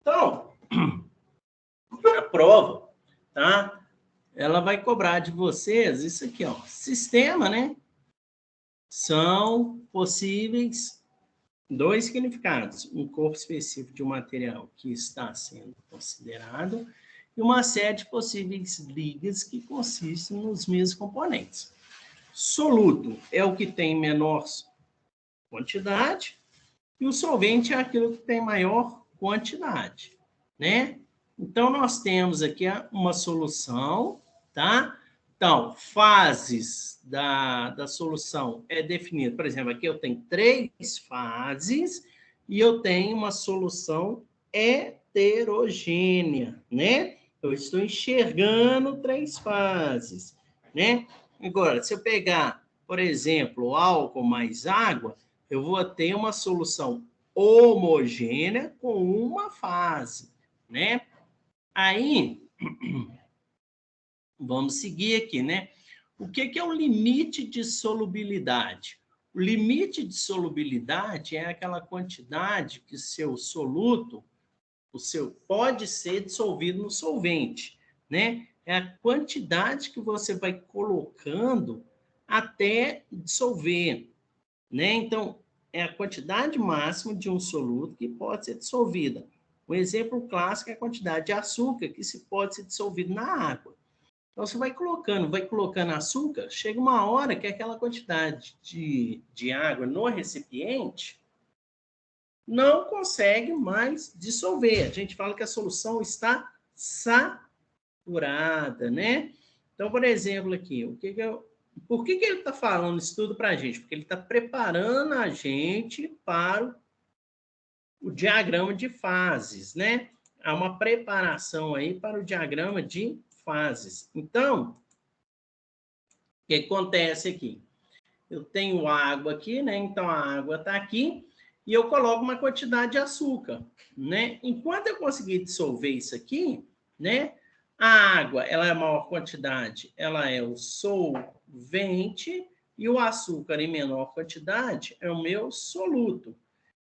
Então, a prova, tá? Ela vai cobrar de vocês isso aqui, ó. Sistema, né? São possíveis 2 significados. Um corpo específico de um material que está sendo considerado e uma série de possíveis ligas que consistem nos mesmos componentes. Soluto é o que tem menor quantidade e o solvente é aquilo que tem maior quantidade, né? Então, nós temos aqui uma solução, tá? Então, fases da solução é definida. Por exemplo, aqui eu tenho 3 fases e eu tenho uma solução heterogênea, né? Eu estou enxergando 3 fases, né? Agora, se eu pegar, por exemplo, álcool mais água, eu vou ter uma solução homogênea com uma fase, né? Aí, vamos seguir aqui, né? O que é o limite de solubilidade? O limite de solubilidade é aquela quantidade que seu soluto, pode ser dissolvido no solvente, né? É a quantidade que você vai colocando até dissolver, né? Então, é a quantidade máxima de um soluto que pode ser dissolvida. Um exemplo clássico é a quantidade de açúcar que se pode ser dissolvido na água. Então, você vai colocando açúcar, chega uma hora que aquela quantidade de água no recipiente não consegue mais dissolver. A gente fala que a solução está saturada, né? Então, por exemplo, aqui, por que ele está falando isso tudo para a gente? Porque ele está preparando a gente para o diagrama de fases, né? Há uma preparação aí para o diagrama de fases. Então, o que acontece aqui? Eu tenho água aqui, né? Então, a água está aqui e eu coloco uma quantidade de açúcar, né? Enquanto eu conseguir dissolver isso aqui, né? A água, ela é a maior quantidade, ela é o solvente e o açúcar em menor quantidade é o meu soluto.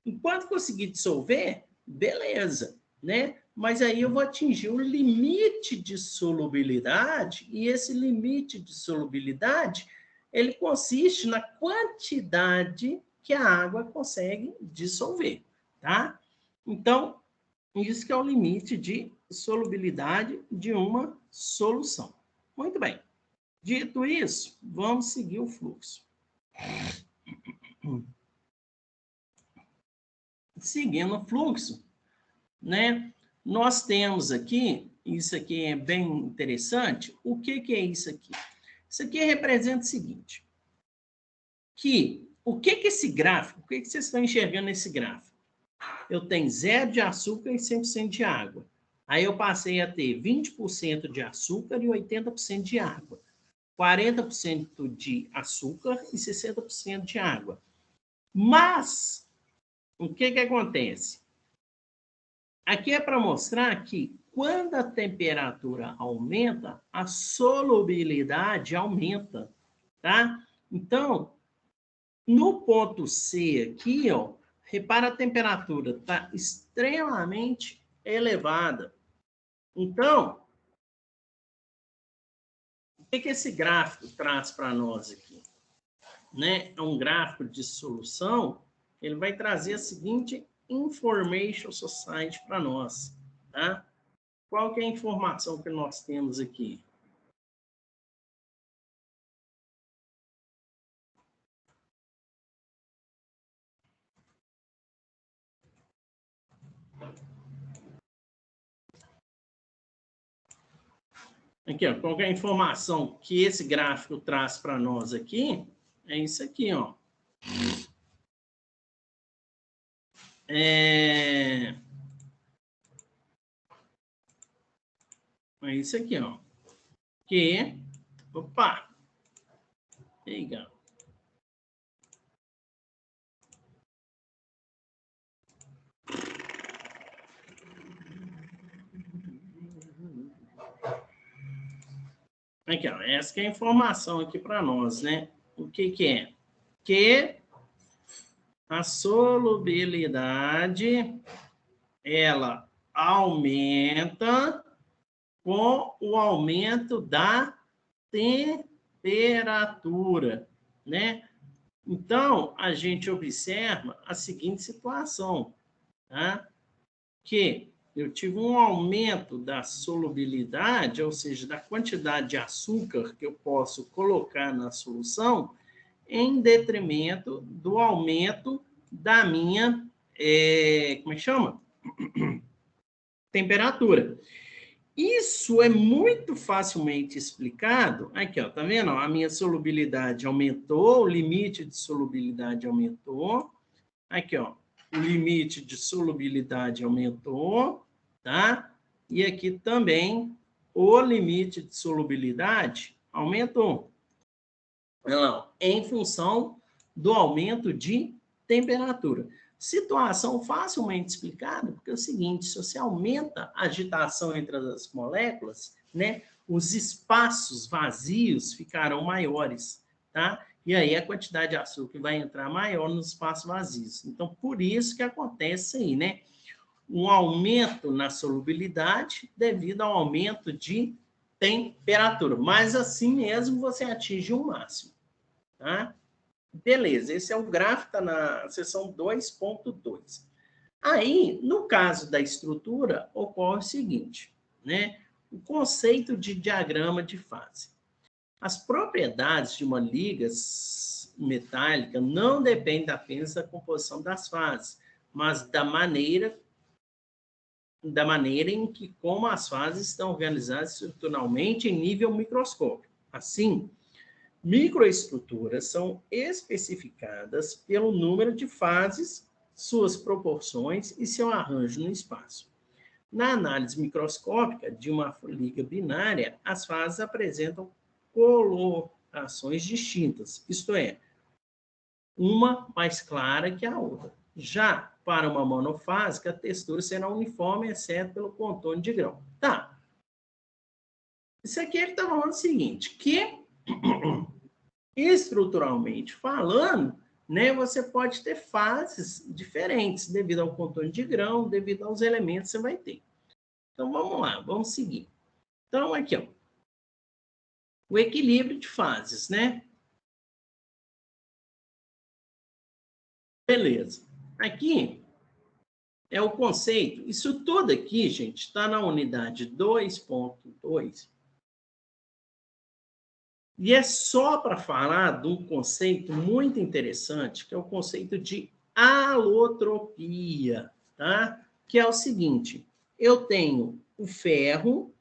Enquanto conseguir dissolver, beleza, né? Mas aí eu vou atingir o limite de solubilidade e esse limite de solubilidade, ele consiste na quantidade que a água consegue dissolver, tá? Então, isso que é o limite de solubilidade de uma solução. Muito bem. Dito isso, vamos seguir o fluxo. Seguindo o fluxo, né? Nós temos aqui, isso aqui é bem interessante. O que é isso aqui? Isso aqui representa o seguinte, o que esse gráfico, o que vocês estão enxergando nesse gráfico? Eu tenho 0 de açúcar e 100% de água. Aí eu passei a ter 20% de açúcar e 80% de água. 40% de açúcar e 60% de água. Mas, o que acontece? Aqui é para mostrar que quando a temperatura aumenta, a solubilidade aumenta, tá? Então, no ponto C aqui, ó, repara a temperatura está extremamente elevada. Então, o que esse gráfico traz para nós aqui? Né? É um gráfico de solução, ele vai trazer a seguinte Information Society para nós, tá? Qual que é a informação que nós temos aqui? Aqui, ó, qual que é a informação que esse gráfico traz para nós aqui? É isso aqui, ó. É isso aqui, ó. Opa! Legal. Aqui, ó. Essa que é a informação aqui para nós, né? O que é? Que a solubilidade, ela aumenta com o aumento da temperatura, né? Então, a gente observa a seguinte situação, tá? Que eu tive um aumento da solubilidade, ou seja, da quantidade de açúcar que eu posso colocar na solução, em detrimento do aumento da minha, como é que chama? Temperatura. Isso é muito facilmente explicado. Aqui, ó, tá vendo? A minha solubilidade aumentou, o limite de solubilidade aumentou. Aqui, ó, o limite de solubilidade aumentou, tá? E aqui também o limite de solubilidade aumentou. Não, em função do aumento de temperatura. Situação facilmente explicada, porque é o seguinte, se você aumenta a agitação entre as moléculas, né, os espaços vazios ficarão maiores, tá? E aí a quantidade de açúcar vai entrar maior nos espaços vazios. Então, por isso que acontece aí, né? Um aumento na solubilidade devido ao aumento de temperatura. Mas assim mesmo você atinge o máximo, tá? Beleza, esse é o gráfico, está na seção 2.2. Aí, no caso da estrutura, ocorre o seguinte, né? o conceito de diagrama de fase. As propriedades de uma liga metálica não dependem apenas da composição das fases, mas da maneira em que como as fases estão organizadas estruturalmente em nível microscópico. Assim, microestruturas são especificadas pelo número de fases, suas proporções e seu arranjo no espaço. Na análise microscópica de uma liga binária, as fases apresentam colorações distintas, isto é, uma mais clara que a outra. Já para uma monofásica, a textura será uniforme, exceto pelo contorno de grão. Tá. Isso aqui ele está falando o seguinte, que estruturalmente falando, né, você pode ter fases diferentes devido ao contorno de grão, devido aos elementos que você vai ter. Então, vamos lá, vamos seguir. Então, aqui, ó, o equilíbrio de fases, né? Beleza. Aqui é o conceito. Isso tudo aqui, gente, está na unidade 2.2. E é só para falar de um conceito muito interessante, que é o conceito de alotropia, tá? Que é o seguinte, eu tenho o ferro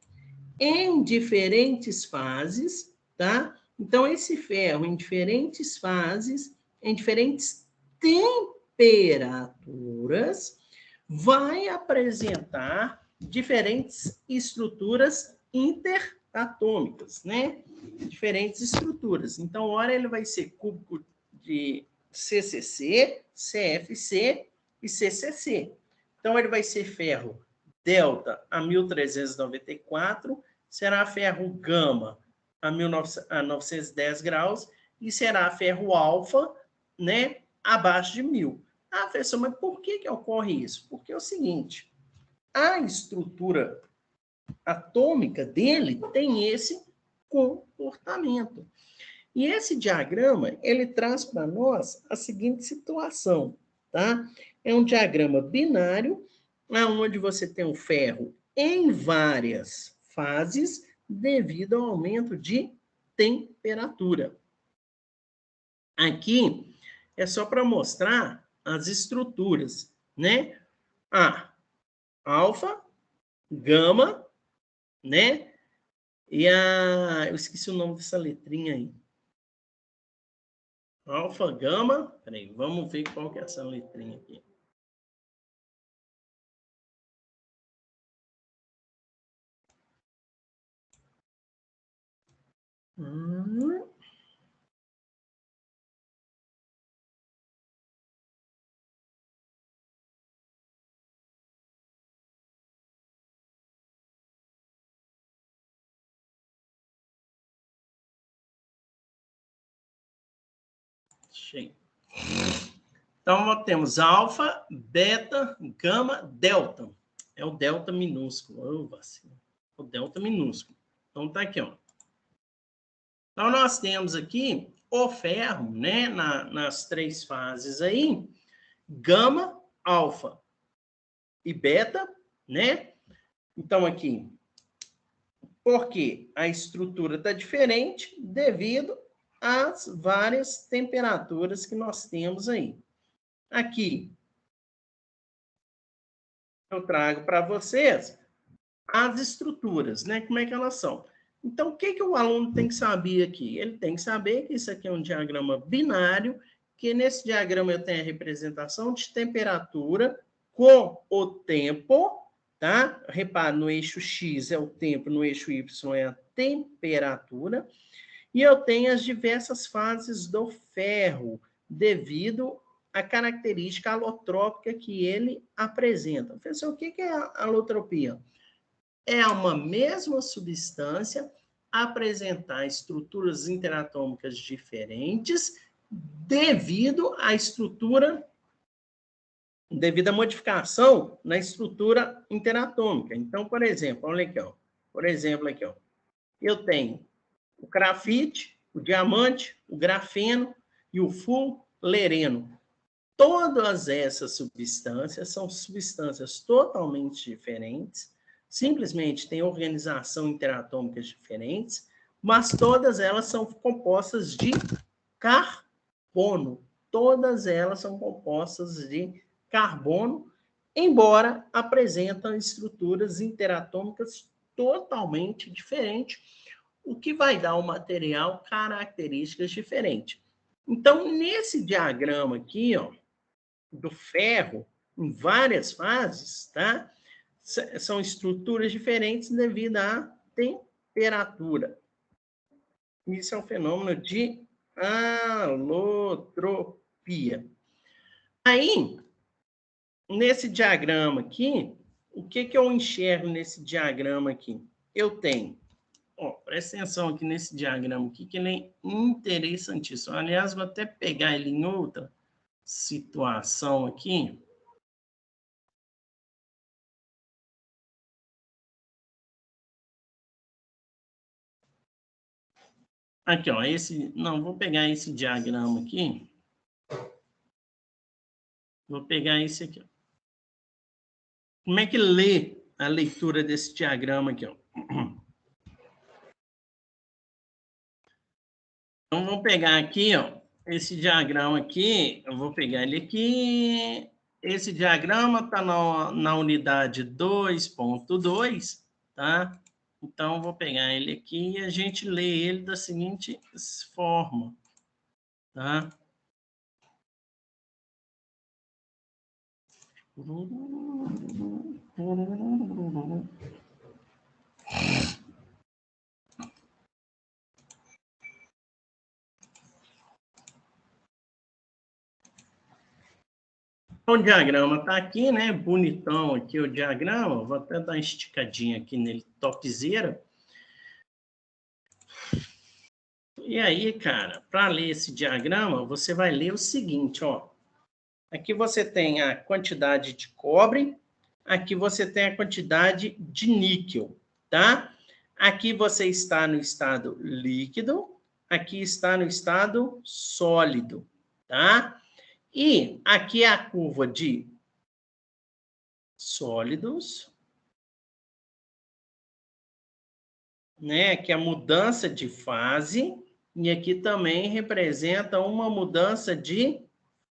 em diferentes fases, tá? Então, esse ferro em diferentes fases, em diferentes temperaturas, vai apresentar diferentes estruturas interatômicas, né? Diferentes estruturas. Então, ora ele vai ser cúbico de CCC, CFC e CCC. Então, ele vai ser ferro delta a 1394, será ferro gama a 910 graus e será ferro alfa, né, abaixo de 1000. Ah, professor, mas por que ocorre isso? Porque é o seguinte, a estrutura atômica dele tem esse comportamento. E esse diagrama, ele traz para nós a seguinte situação, tá? É um diagrama binário, onde você tem o ferro em várias fases devido ao aumento de temperatura. Aqui é só para mostrar as estruturas, né? Alfa, gama, né? E eu esqueci o nome dessa letrinha aí. Alfa, gama. Peraí, vamos ver qual que é essa letrinha aqui. Então, nós temos alfa, beta, gama, delta. É o delta minúsculo. O delta minúsculo. Então, tá aqui, ó. Então, nós temos aqui o ferro, né, nas três fases aí, gama, alfa e beta, né? Então, aqui, porque a estrutura está diferente devido às várias temperaturas que nós temos aí. Aqui, eu trago para vocês as estruturas, né? Como é que elas são. Então, o que o aluno tem que saber aqui? Ele tem que saber que isso aqui é um diagrama binário, que nesse diagrama eu tenho a representação de temperatura com o tempo, tá? Repare, no eixo X é o tempo, no eixo Y é a temperatura, e eu tenho as diversas fases do ferro, devido à característica alotrópica que ele apresenta. Professor, o que é a alotropia? É uma mesma substância apresentar estruturas interatômicas diferentes devido à modificação na estrutura interatômica. Então, por exemplo, olha aqui, ó. Por exemplo, aqui, ó. Eu tenho o grafite, o diamante, o grafeno e o fulereno. Todas essas substâncias são substâncias totalmente diferentes, simplesmente têm organização interatômicas diferentes, mas todas elas são compostas de carbono. Todas elas são compostas de carbono, embora apresentam estruturas interatômicas totalmente diferentes, o que vai dar ao material características diferentes. Então, nesse diagrama aqui, ó, do ferro, em várias fases, tá? São estruturas diferentes devido à temperatura. Isso é um fenômeno de alotropia. Aí, nesse diagrama aqui, o que eu enxergo nesse diagrama aqui? Eu tenho, ó, presta atenção aqui nesse diagrama aqui, que ele é interessantíssimo. Aliás, vou até pegar ele em outra situação aqui. Aqui, ó, vou pegar esse diagrama aqui. Vou pegar esse aqui, ó. Como é que lê a leitura desse diagrama aqui, ó? Então, vamos pegar aqui, ó, esse diagrama aqui, eu vou pegar ele aqui. Esse diagrama está na unidade 2.2, tá? Então, vou pegar ele aqui e a gente lê ele da seguinte forma, tá? O diagrama está aqui, né? Bonitão aqui o diagrama. Vou até dar uma esticadinha aqui nele, topzera. E aí, cara, para ler esse diagrama, você vai ler o seguinte, ó. Aqui você tem a quantidade de cobre, aqui você tem a quantidade de níquel, tá? Aqui você está no estado líquido, aqui está no estado sólido, tá? E aqui é a curva de sólidos, né? Que é a mudança de fase, e aqui também representa uma mudança de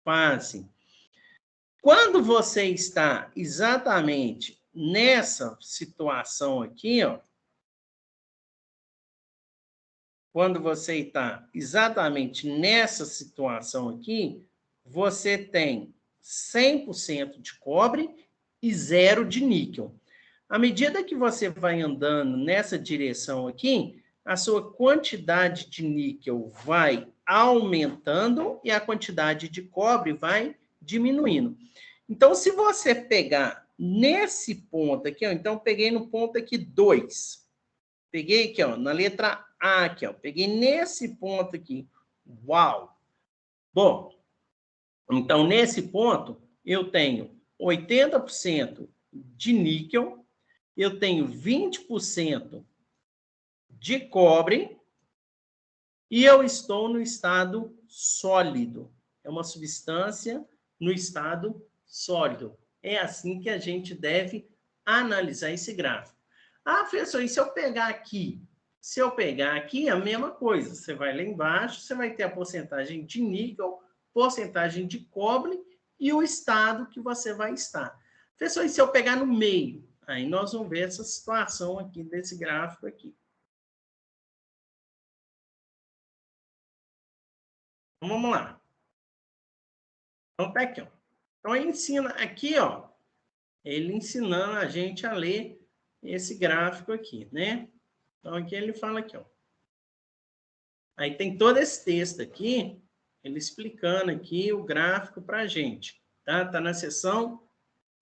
fase. Quando você está exatamente nessa situação aqui, ó, quando você está exatamente nessa situação aqui, você tem 100% de cobre e 0 de níquel. À medida que você vai andando nessa direção aqui, a sua quantidade de níquel vai aumentando e a quantidade de cobre vai diminuindo. Então, se você pegar nesse ponto aqui, ó, então peguei no ponto aqui 2. Peguei aqui, ó, na letra A aqui, ó, peguei nesse ponto aqui. Uau! Bom, então nesse ponto eu tenho 80% de níquel, eu tenho 20% de cobre e eu estou no estado sólido. É uma substância no estado sólido. É assim que a gente deve analisar esse gráfico. Ah, professor, e se eu pegar aqui? Se eu pegar aqui, a mesma coisa. Você vai lá embaixo, você vai ter a porcentagem de níquel, porcentagem de cobre e o estado que você vai estar. Professor, e se eu pegar no meio? Aí nós vamos ver essa situação aqui desse gráfico aqui. Então, vamos lá. Então, tá aqui, ó. Então, ele ensina aqui, ó. Ele ensinando a gente a ler esse gráfico aqui, né? Então, aqui ele fala aqui, ó. Aí tem todo esse texto aqui, ele explicando aqui o gráfico para a gente, tá? Tá na seção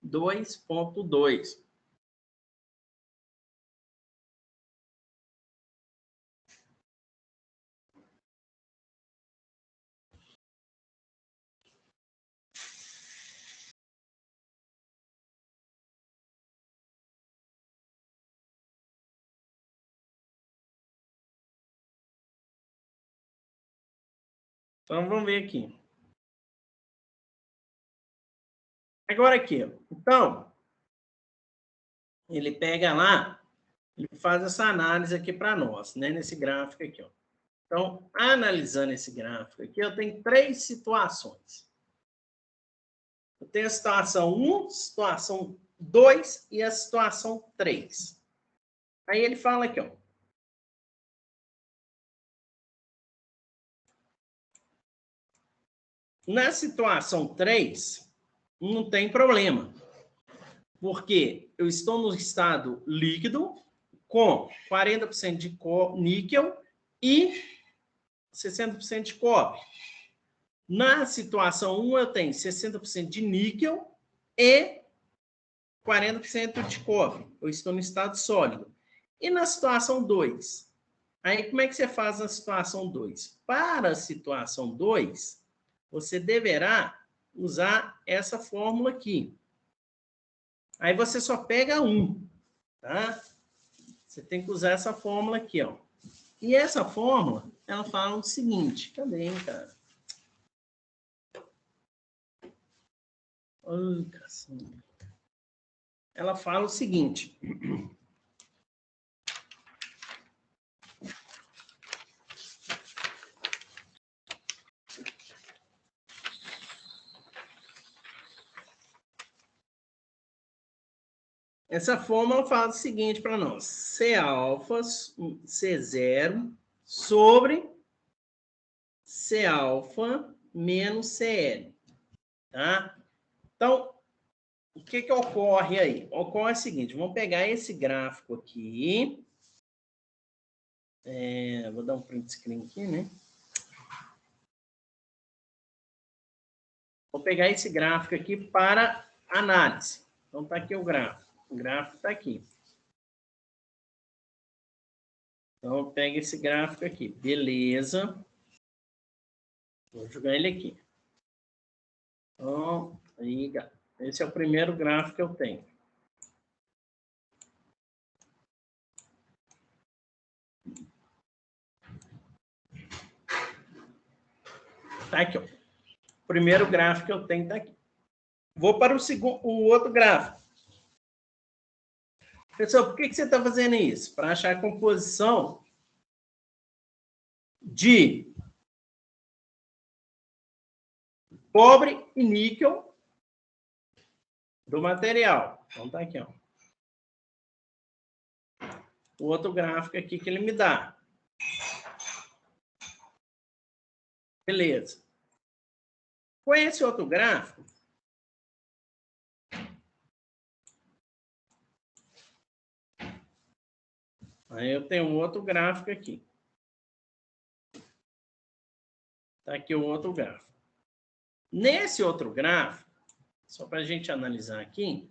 2.2. Então, vamos ver aqui. Agora aqui, ó. Então, ele pega lá, ele faz essa análise aqui para nós, né? Nesse gráfico aqui, ó. Então, analisando esse gráfico aqui, eu tenho 3 situações. Eu tenho a situação 1, situação 2 e a situação 3. Aí ele fala aqui, ó. Na situação 3, não tem problema. Porque eu estou no estado líquido com 40% de níquel e 60% de cobre. Na situação 1, eu tenho 60% de níquel e 40% de cobre. Eu estou no estado sólido. E na situação 2? Aí, como é que você faz na situação 2? Para a situação 2, você deverá usar essa fórmula aqui. Aí você só pega 1, tá? Você tem que usar essa fórmula aqui, ó. E essa fórmula, ela fala o seguinte. Cadê, hein, cara? Ai, caçamba. Ela fala o seguinte. Essa fórmula fala o seguinte para nós. C-alfa, C0 sobre C-alfa menos Cl. Tá? Então, o que ocorre aí? Ocorre o seguinte, vamos pegar esse gráfico aqui. Vou dar um print screen aqui, né? Vou pegar esse gráfico aqui para análise. Então, está aqui o gráfico. O gráfico está aqui. Então, pega esse gráfico aqui. Beleza. Vou jogar ele aqui. Então, aí, esse é o primeiro gráfico que eu tenho. Tá aqui, ó. O primeiro gráfico que eu tenho está aqui. Vou para o outro gráfico. Pessoal, por que você está fazendo isso? Para achar a composição de cobre e níquel do material. Então, tá aqui, ó. O outro gráfico aqui que ele me dá. Beleza. Com esse outro gráfico, aí eu tenho um outro gráfico aqui. Tá aqui o outro gráfico. Nesse outro gráfico, só para a gente analisar aqui,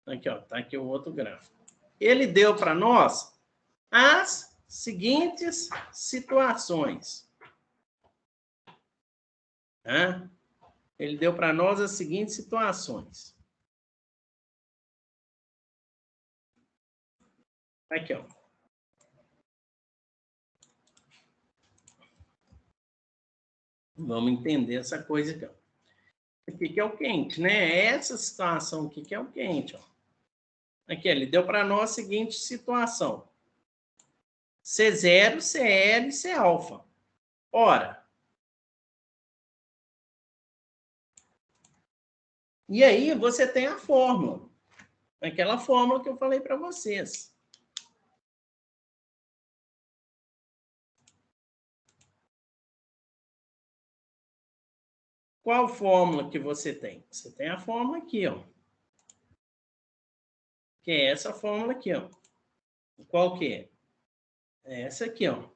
aqui, ó, tá aqui o outro gráfico. Ele deu para nós as seguintes situações. Tá? Ele deu para nós as seguintes situações. Aqui, ó. Vamos entender essa coisa aqui, ó. Aqui que é o quente, né? Essa situação aqui que é o quente, ó. Aqui, ele deu para nós a seguinte situação. C0, Cl e C-alfa. Ora. E aí você tem a fórmula. Aquela fórmula que eu falei para vocês. Qual fórmula que você tem? Você tem a fórmula aqui, ó. Que é essa fórmula aqui, ó. Qual que é? É essa aqui, ó.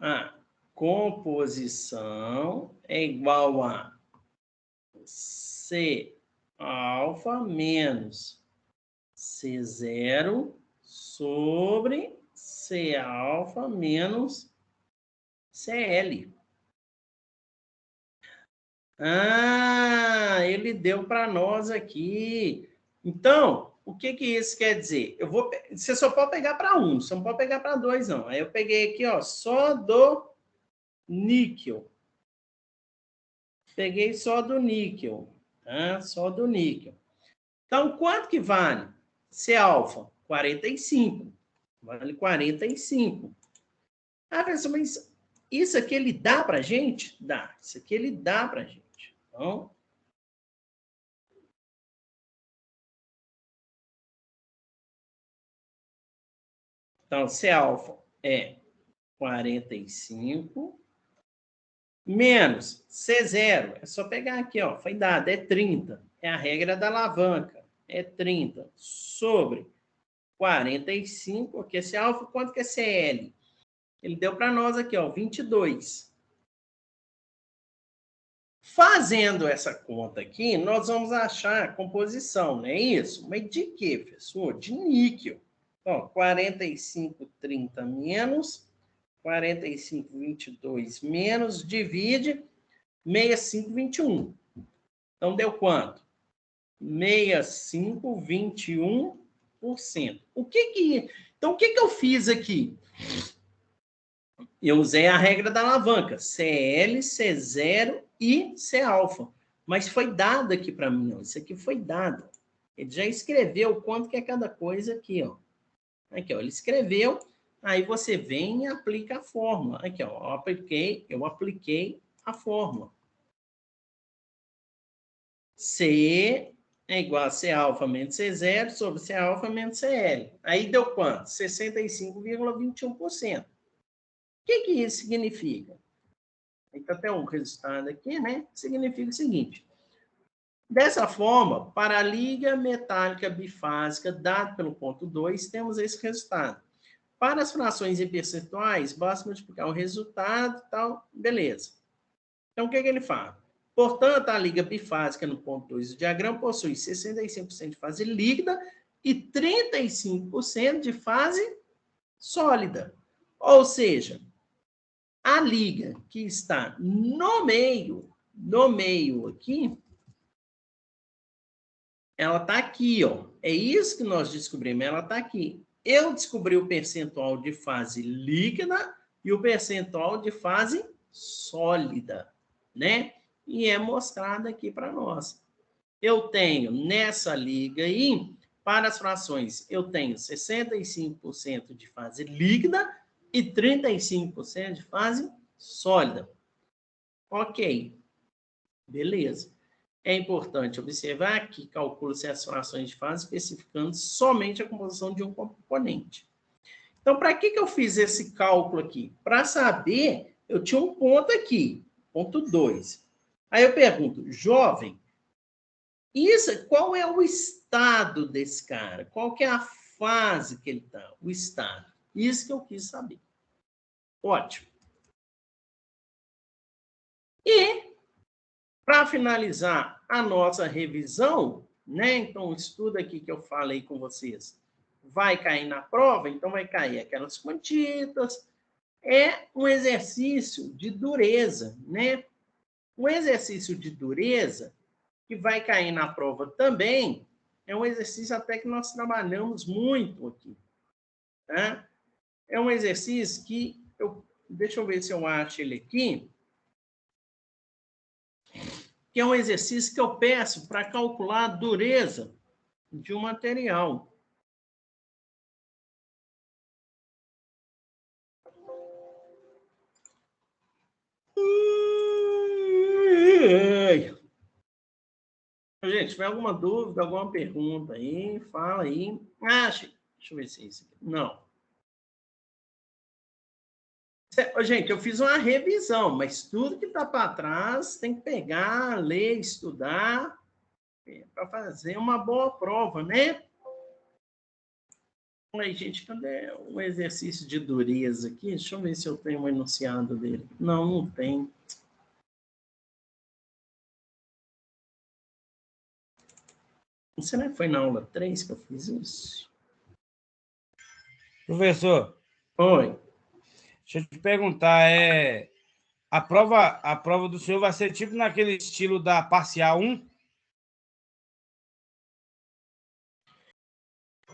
A composição é igual a C alfa menos C0 sobre C alfa menos Cl. Ah, ele deu para nós aqui. Então, o que isso quer dizer? Você só pode pegar para 1, você não pode pegar para 2, não. Aí eu peguei aqui, ó, só do níquel. Peguei só do níquel, tá? Só do níquel. Então, quanto que vale? C alfa, 45. Vale 45. Ah, professor, mas isso aqui ele dá para a gente? Dá. Isso aqui ele dá para a gente. Então, C alfa é 45 menos C0. É só pegar aqui, ó. Foi dado, é 30. É a regra da alavanca. É 30 sobre 45, que é C alfa, quanto que é CL? Ele deu para nós aqui, ó, 22. Fazendo essa conta aqui, nós vamos achar a composição, não é isso? Mas de quê, professor? De níquel. Então, 45, 30 menos, 45, 22 menos, divide 65, 21. Então, deu quanto? 65, 21%. Então, o que eu fiz aqui? Eu usei a regra da alavanca, CL, C0 e C alfa. Mas foi dado aqui para mim, ó. Isso aqui foi dado. Ele já escreveu quanto que é cada coisa aqui, ó. Aqui, ó, ele escreveu, aí você vem e aplica a fórmula. Aqui, ó, eu apliquei a fórmula. C é igual a C alfa menos C0 sobre C alfa menos CL. Aí deu quanto? 65,21%. O que isso significa? Então, tem um resultado aqui, né? Significa o seguinte. Dessa forma, para a liga metálica bifásica dada pelo ponto 2, temos esse resultado. Para as frações em percentuais, basta multiplicar o resultado e tal, beleza. Então, o que ele fala? Portanto, a liga bifásica no ponto 2 do diagrama possui 65% de fase líquida e 35% de fase sólida. Ou seja, a liga que está no meio aqui, ela está aqui, ó. É isso que nós descobrimos, ela está aqui. Eu descobri o percentual de fase líquida e o percentual de fase sólida, né? E é mostrado aqui para nós. Eu tenho nessa liga aí, para as frações, eu tenho 65% de fase líquida e 35% de fase sólida. Ok, beleza. É importante observar que calcula-se as frações de fase especificando somente a composição de um componente. Então, para que eu fiz esse cálculo aqui? Para saber, eu tinha um ponto aqui, ponto 2. Aí eu pergunto, jovem, qual é o estado desse cara? Qual que é a fase que ele está? O estado. Isso que eu quis saber. Ótimo. E, para finalizar a nossa revisão, né? Então, o estudo aqui que eu falei com vocês vai cair na prova, então vai cair aquelas quantitas. É um exercício de dureza, né? Um exercício de dureza que vai cair na prova também é um exercício até que nós trabalhamos muito aqui. Tá? É um exercício que deixa eu ver se eu acho ele aqui, que é um exercício que eu peço para calcular a dureza de um material. Gente, se tiver alguma dúvida, alguma pergunta aí, fala aí. Deixa eu ver se é isso aqui. Não. Gente, eu fiz uma revisão, mas tudo que está para trás tem que pegar, ler, estudar, para fazer uma boa prova, né? Aí, gente, cadê um exercício de dureza aqui? Deixa eu ver se eu tenho um enunciado dele. Não, não tem. Será que foi na aula 3 que eu fiz isso? Professor. Oi. Deixa eu te perguntar, a prova do senhor vai ser tipo naquele estilo da parcial 1?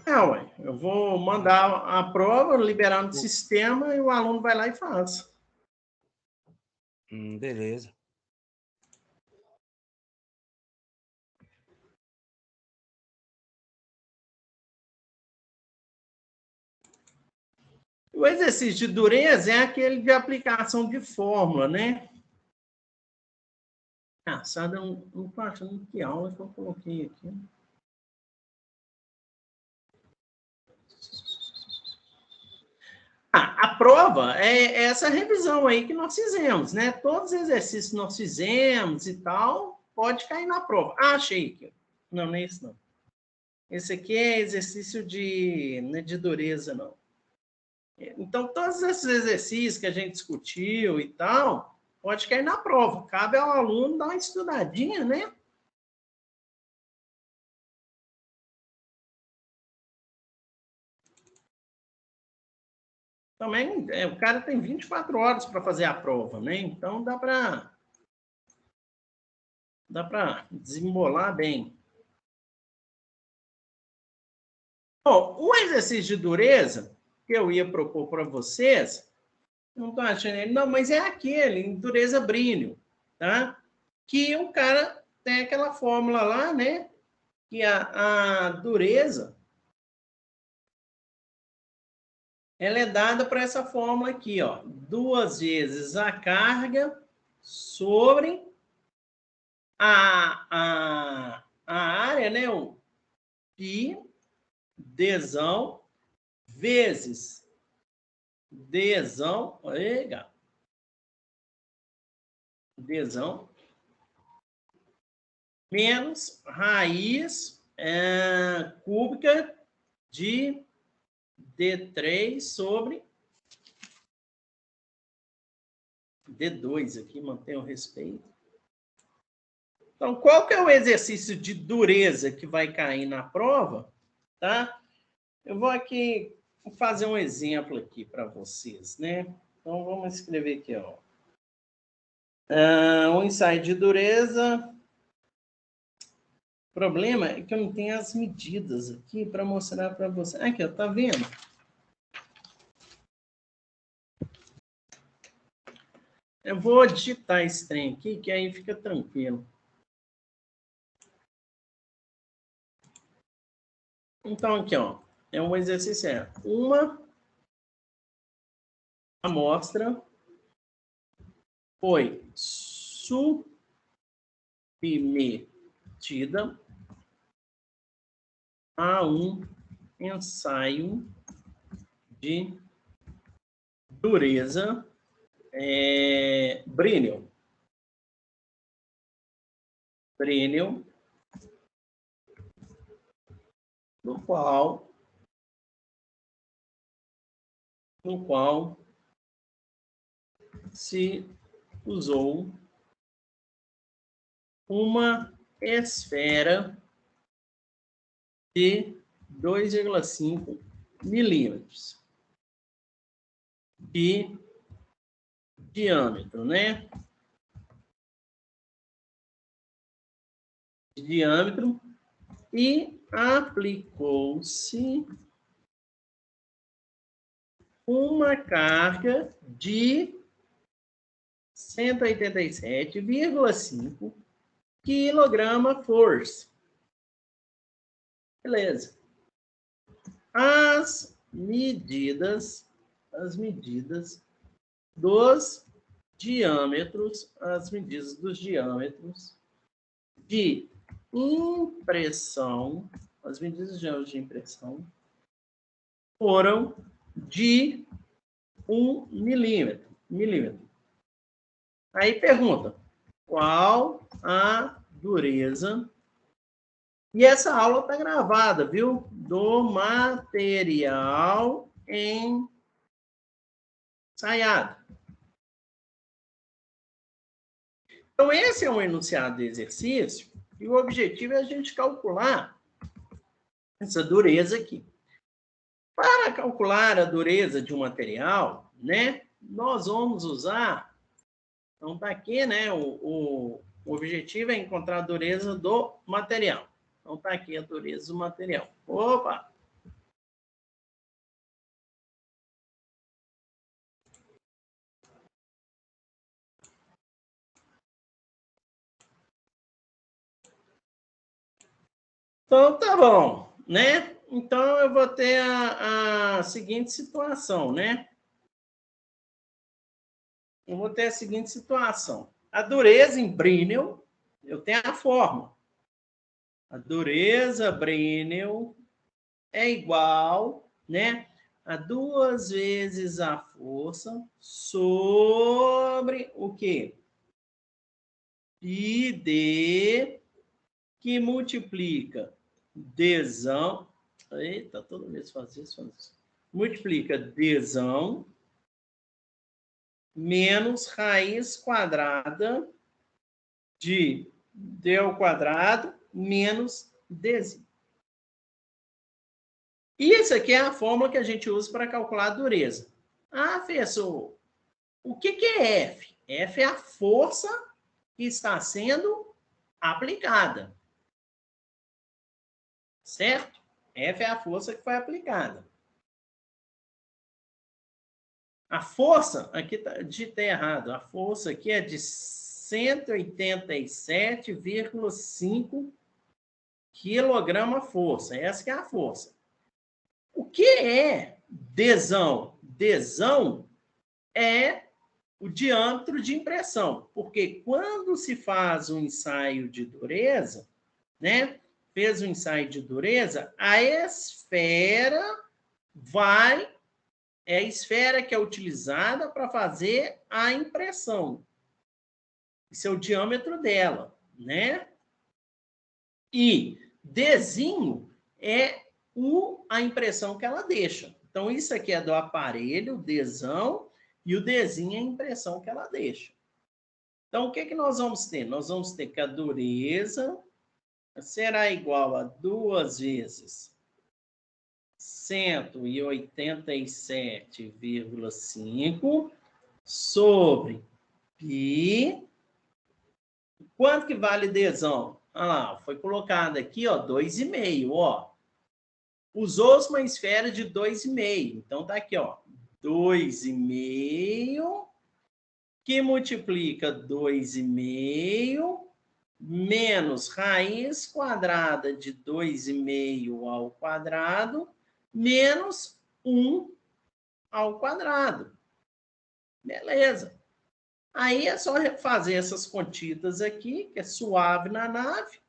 Ué, eu vou mandar a prova, liberar no sistema e o aluno vai lá e faz. Beleza. O exercício de dureza é aquele de aplicação de fórmula, né? Engraçado, eu não estou achando que aula que eu coloquei aqui. A prova é essa revisão aí que nós fizemos, né? Todos os exercícios que nós fizemos e tal, pode cair na prova. Ah, achei aqui. Não, não é isso não. Esse aqui é exercício não é de dureza, não. Então, todos esses exercícios que a gente discutiu e tal, pode cair na prova. Cabe ao aluno dar uma estudadinha, né? Também, o cara tem 24 horas para fazer a prova, né? Então, dá para desembolar bem. Bom, o exercício de dureza que eu ia propor para vocês, não estou achando ele, não, mas é aquele, em dureza brilho, tá? Que o cara tem aquela fórmula lá, né? Que a dureza, ela é dada por essa fórmula aqui, ó. 2 vezes a carga sobre a área, né? O π, Dzão, vezes Dzão, legal. Dzão, menos raiz cúbica de D3 sobre D2 aqui, mantenha o respeito. Então, qual que é o exercício de dureza que vai cair na prova? Tá? Eu vou aqui fazer um exemplo aqui para vocês, né? Então, vamos escrever aqui, ó. Um ensaio de dureza. O problema é que eu não tenho as medidas aqui para mostrar para vocês. Aqui, ó, tá vendo? Eu vou digitar esse trem aqui, que aí fica tranquilo. Então, aqui, ó, é um exercício, uma amostra foi submetida a um ensaio de dureza Brinell, no qual se usou uma esfera de 2,5 milímetros de diâmetro, né? De diâmetro, e aplicou-se uma carga de 187,5 quilograma-força. Beleza. As medidas dos diâmetros, de impressão, as medidas de impressão foram de 1 milímetro. Aí pergunta, qual a dureza? E essa aula está gravada, viu? Do material ensaiado. Então, esse é um enunciado de exercício e o objetivo é a gente calcular essa dureza aqui. Para calcular a dureza de um material, né, nós vamos usar... Então, está aqui, né, o objetivo é encontrar a dureza do material. Então, está aqui a dureza do material. Opa! Então, tá bom, né? Então, eu vou ter a seguinte situação, né? Eu vou ter a seguinte situação. A dureza em Brinell, eu tenho a fórmula. A dureza Brinell é igual, né, a 2 vezes a força sobre o quê? πd, que multiplica Dzão. Eita, toda vez fazer isso. Multiplica Dzão menos raiz quadrada de D ao quadrado menos Dz. E essa aqui é a fórmula que a gente usa para calcular a dureza. Ah, professor, o que é F? F é a força que está sendo aplicada. Certo? F é a força que foi aplicada. A força, aqui digitei errado, a força aqui é de 187,5 quilograma-força. Essa que é a força. O que é Dzão? Dzão é o diâmetro de impressão, porque quando se faz um ensaio de dureza, né? Fez um ensaio de dureza, a esfera é a esfera que é utilizada para fazer a impressão. Esse é o diâmetro dela, né? E Dzinho é a impressão que ela deixa. Então, isso aqui é do aparelho, o Dzão, e o Dzinho é a impressão que ela deixa. Então, o que nós vamos ter? Nós vamos ter que a dureza será igual a 2 vezes 187,5 sobre π. Quanto que vale Dzão? Olha lá, foi colocado aqui, ó, 2,5, ó. Usou-se uma esfera de 2,5. Então, tá aqui, ó, 2,5, que multiplica 2,5 menos raiz quadrada de 2,5 ao quadrado menos 1 ao quadrado. Beleza. Aí é só fazer essas contitas aqui, que é suave na nave.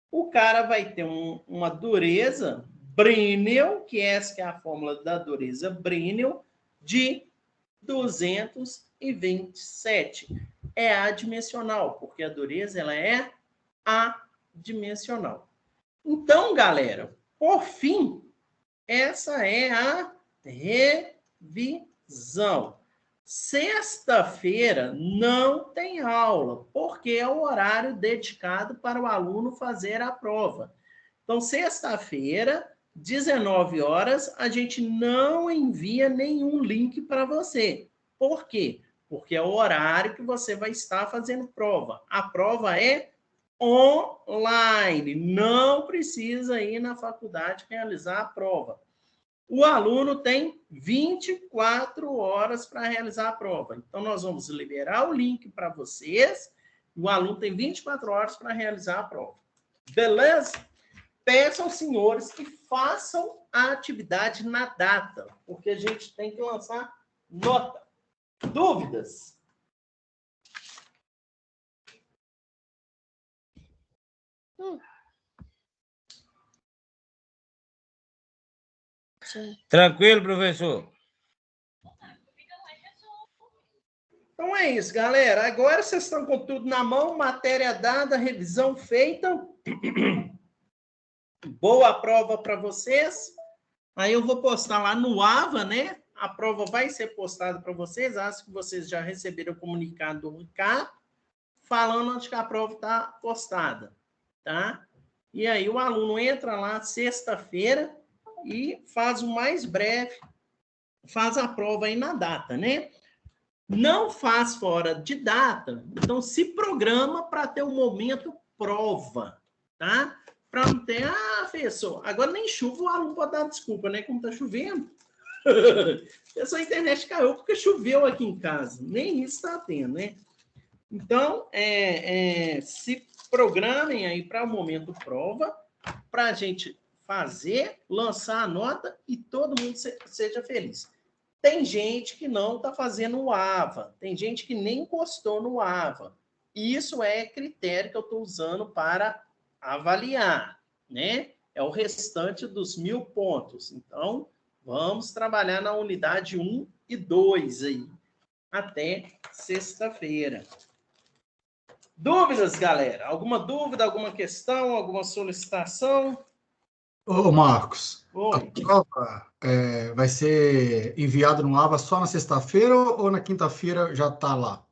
O cara vai ter uma dureza Brinell, que essa que é a fórmula da dureza Brinell, de 227. É adimensional, porque a dureza ela é adimensional. Então, galera, por fim, essa é a revisão. Sexta-feira não tem aula, porque é o horário dedicado para o aluno fazer a prova. Então, sexta-feira, 19 horas, a gente não envia nenhum link para você. Por quê? Porque é o horário que você vai estar fazendo prova. A prova é online, não precisa ir na faculdade realizar a prova. O aluno tem 24 horas para realizar a prova. Então, nós vamos liberar o link para vocês. O aluno tem 24 horas para realizar a prova. Beleza? Peço aos senhores que façam a atividade na data, porque a gente tem que lançar nota. Dúvidas? Tranquilo, professor? Então é isso, galera. Agora vocês estão com tudo na mão, matéria dada, revisão feita. Boa prova para vocês. Aí eu vou postar lá no AVA, né? A prova vai ser postada para vocês. Acho que vocês já receberam o comunicado do Ricardo falando onde que a prova está postada, tá? E aí o aluno entra lá sexta-feira e faz o mais breve, faz a prova aí na data, né? Não faz fora de data, então se programa para ter o momento prova, tá? Para não ter, professor, agora nem chuva, o aluno pode dar desculpa, né? Como tá chovendo. Essa internet caiu porque choveu aqui em casa. Nem isso está tendo, né? Então, se programem aí para o momento prova, para a gente fazer, lançar a nota e todo mundo seja feliz. Tem gente que não está fazendo o AVA, tem gente que nem encostou no AVA. Isso é critério que eu estou usando para avaliar, né? É o restante dos 1.000 pontos. Então, vamos trabalhar na unidade 1 e 2 aí, até sexta-feira. Dúvidas, galera? Alguma dúvida, alguma questão, alguma solicitação? Ô, Marcos, a Oi. prova vai ser enviada no AVA só na sexta-feira ou na quinta-feira já está lá?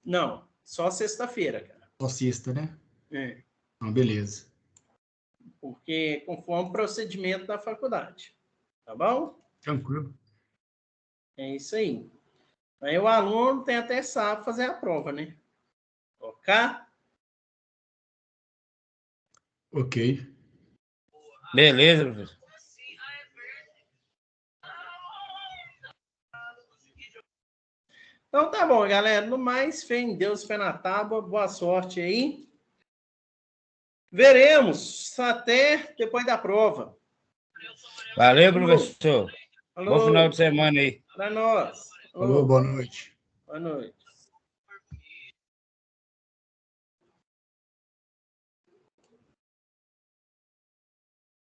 Não, só sexta-feira, cara. Só sexta, né? É, Não, beleza. porque conforme o procedimento da faculdade. Tá bom? Tranquilo. É isso aí. Aí o aluno tem até sábado fazer a prova, né? Ok? Ok. Beleza, professor. Então tá bom, galera. No mais, fé em Deus, fé na tábua. Boa sorte aí. Veremos até depois da prova. Valeu, professor. Bom final Falou. de semana aí. Para nós. Falou, Falou. boa noite. Boa noite.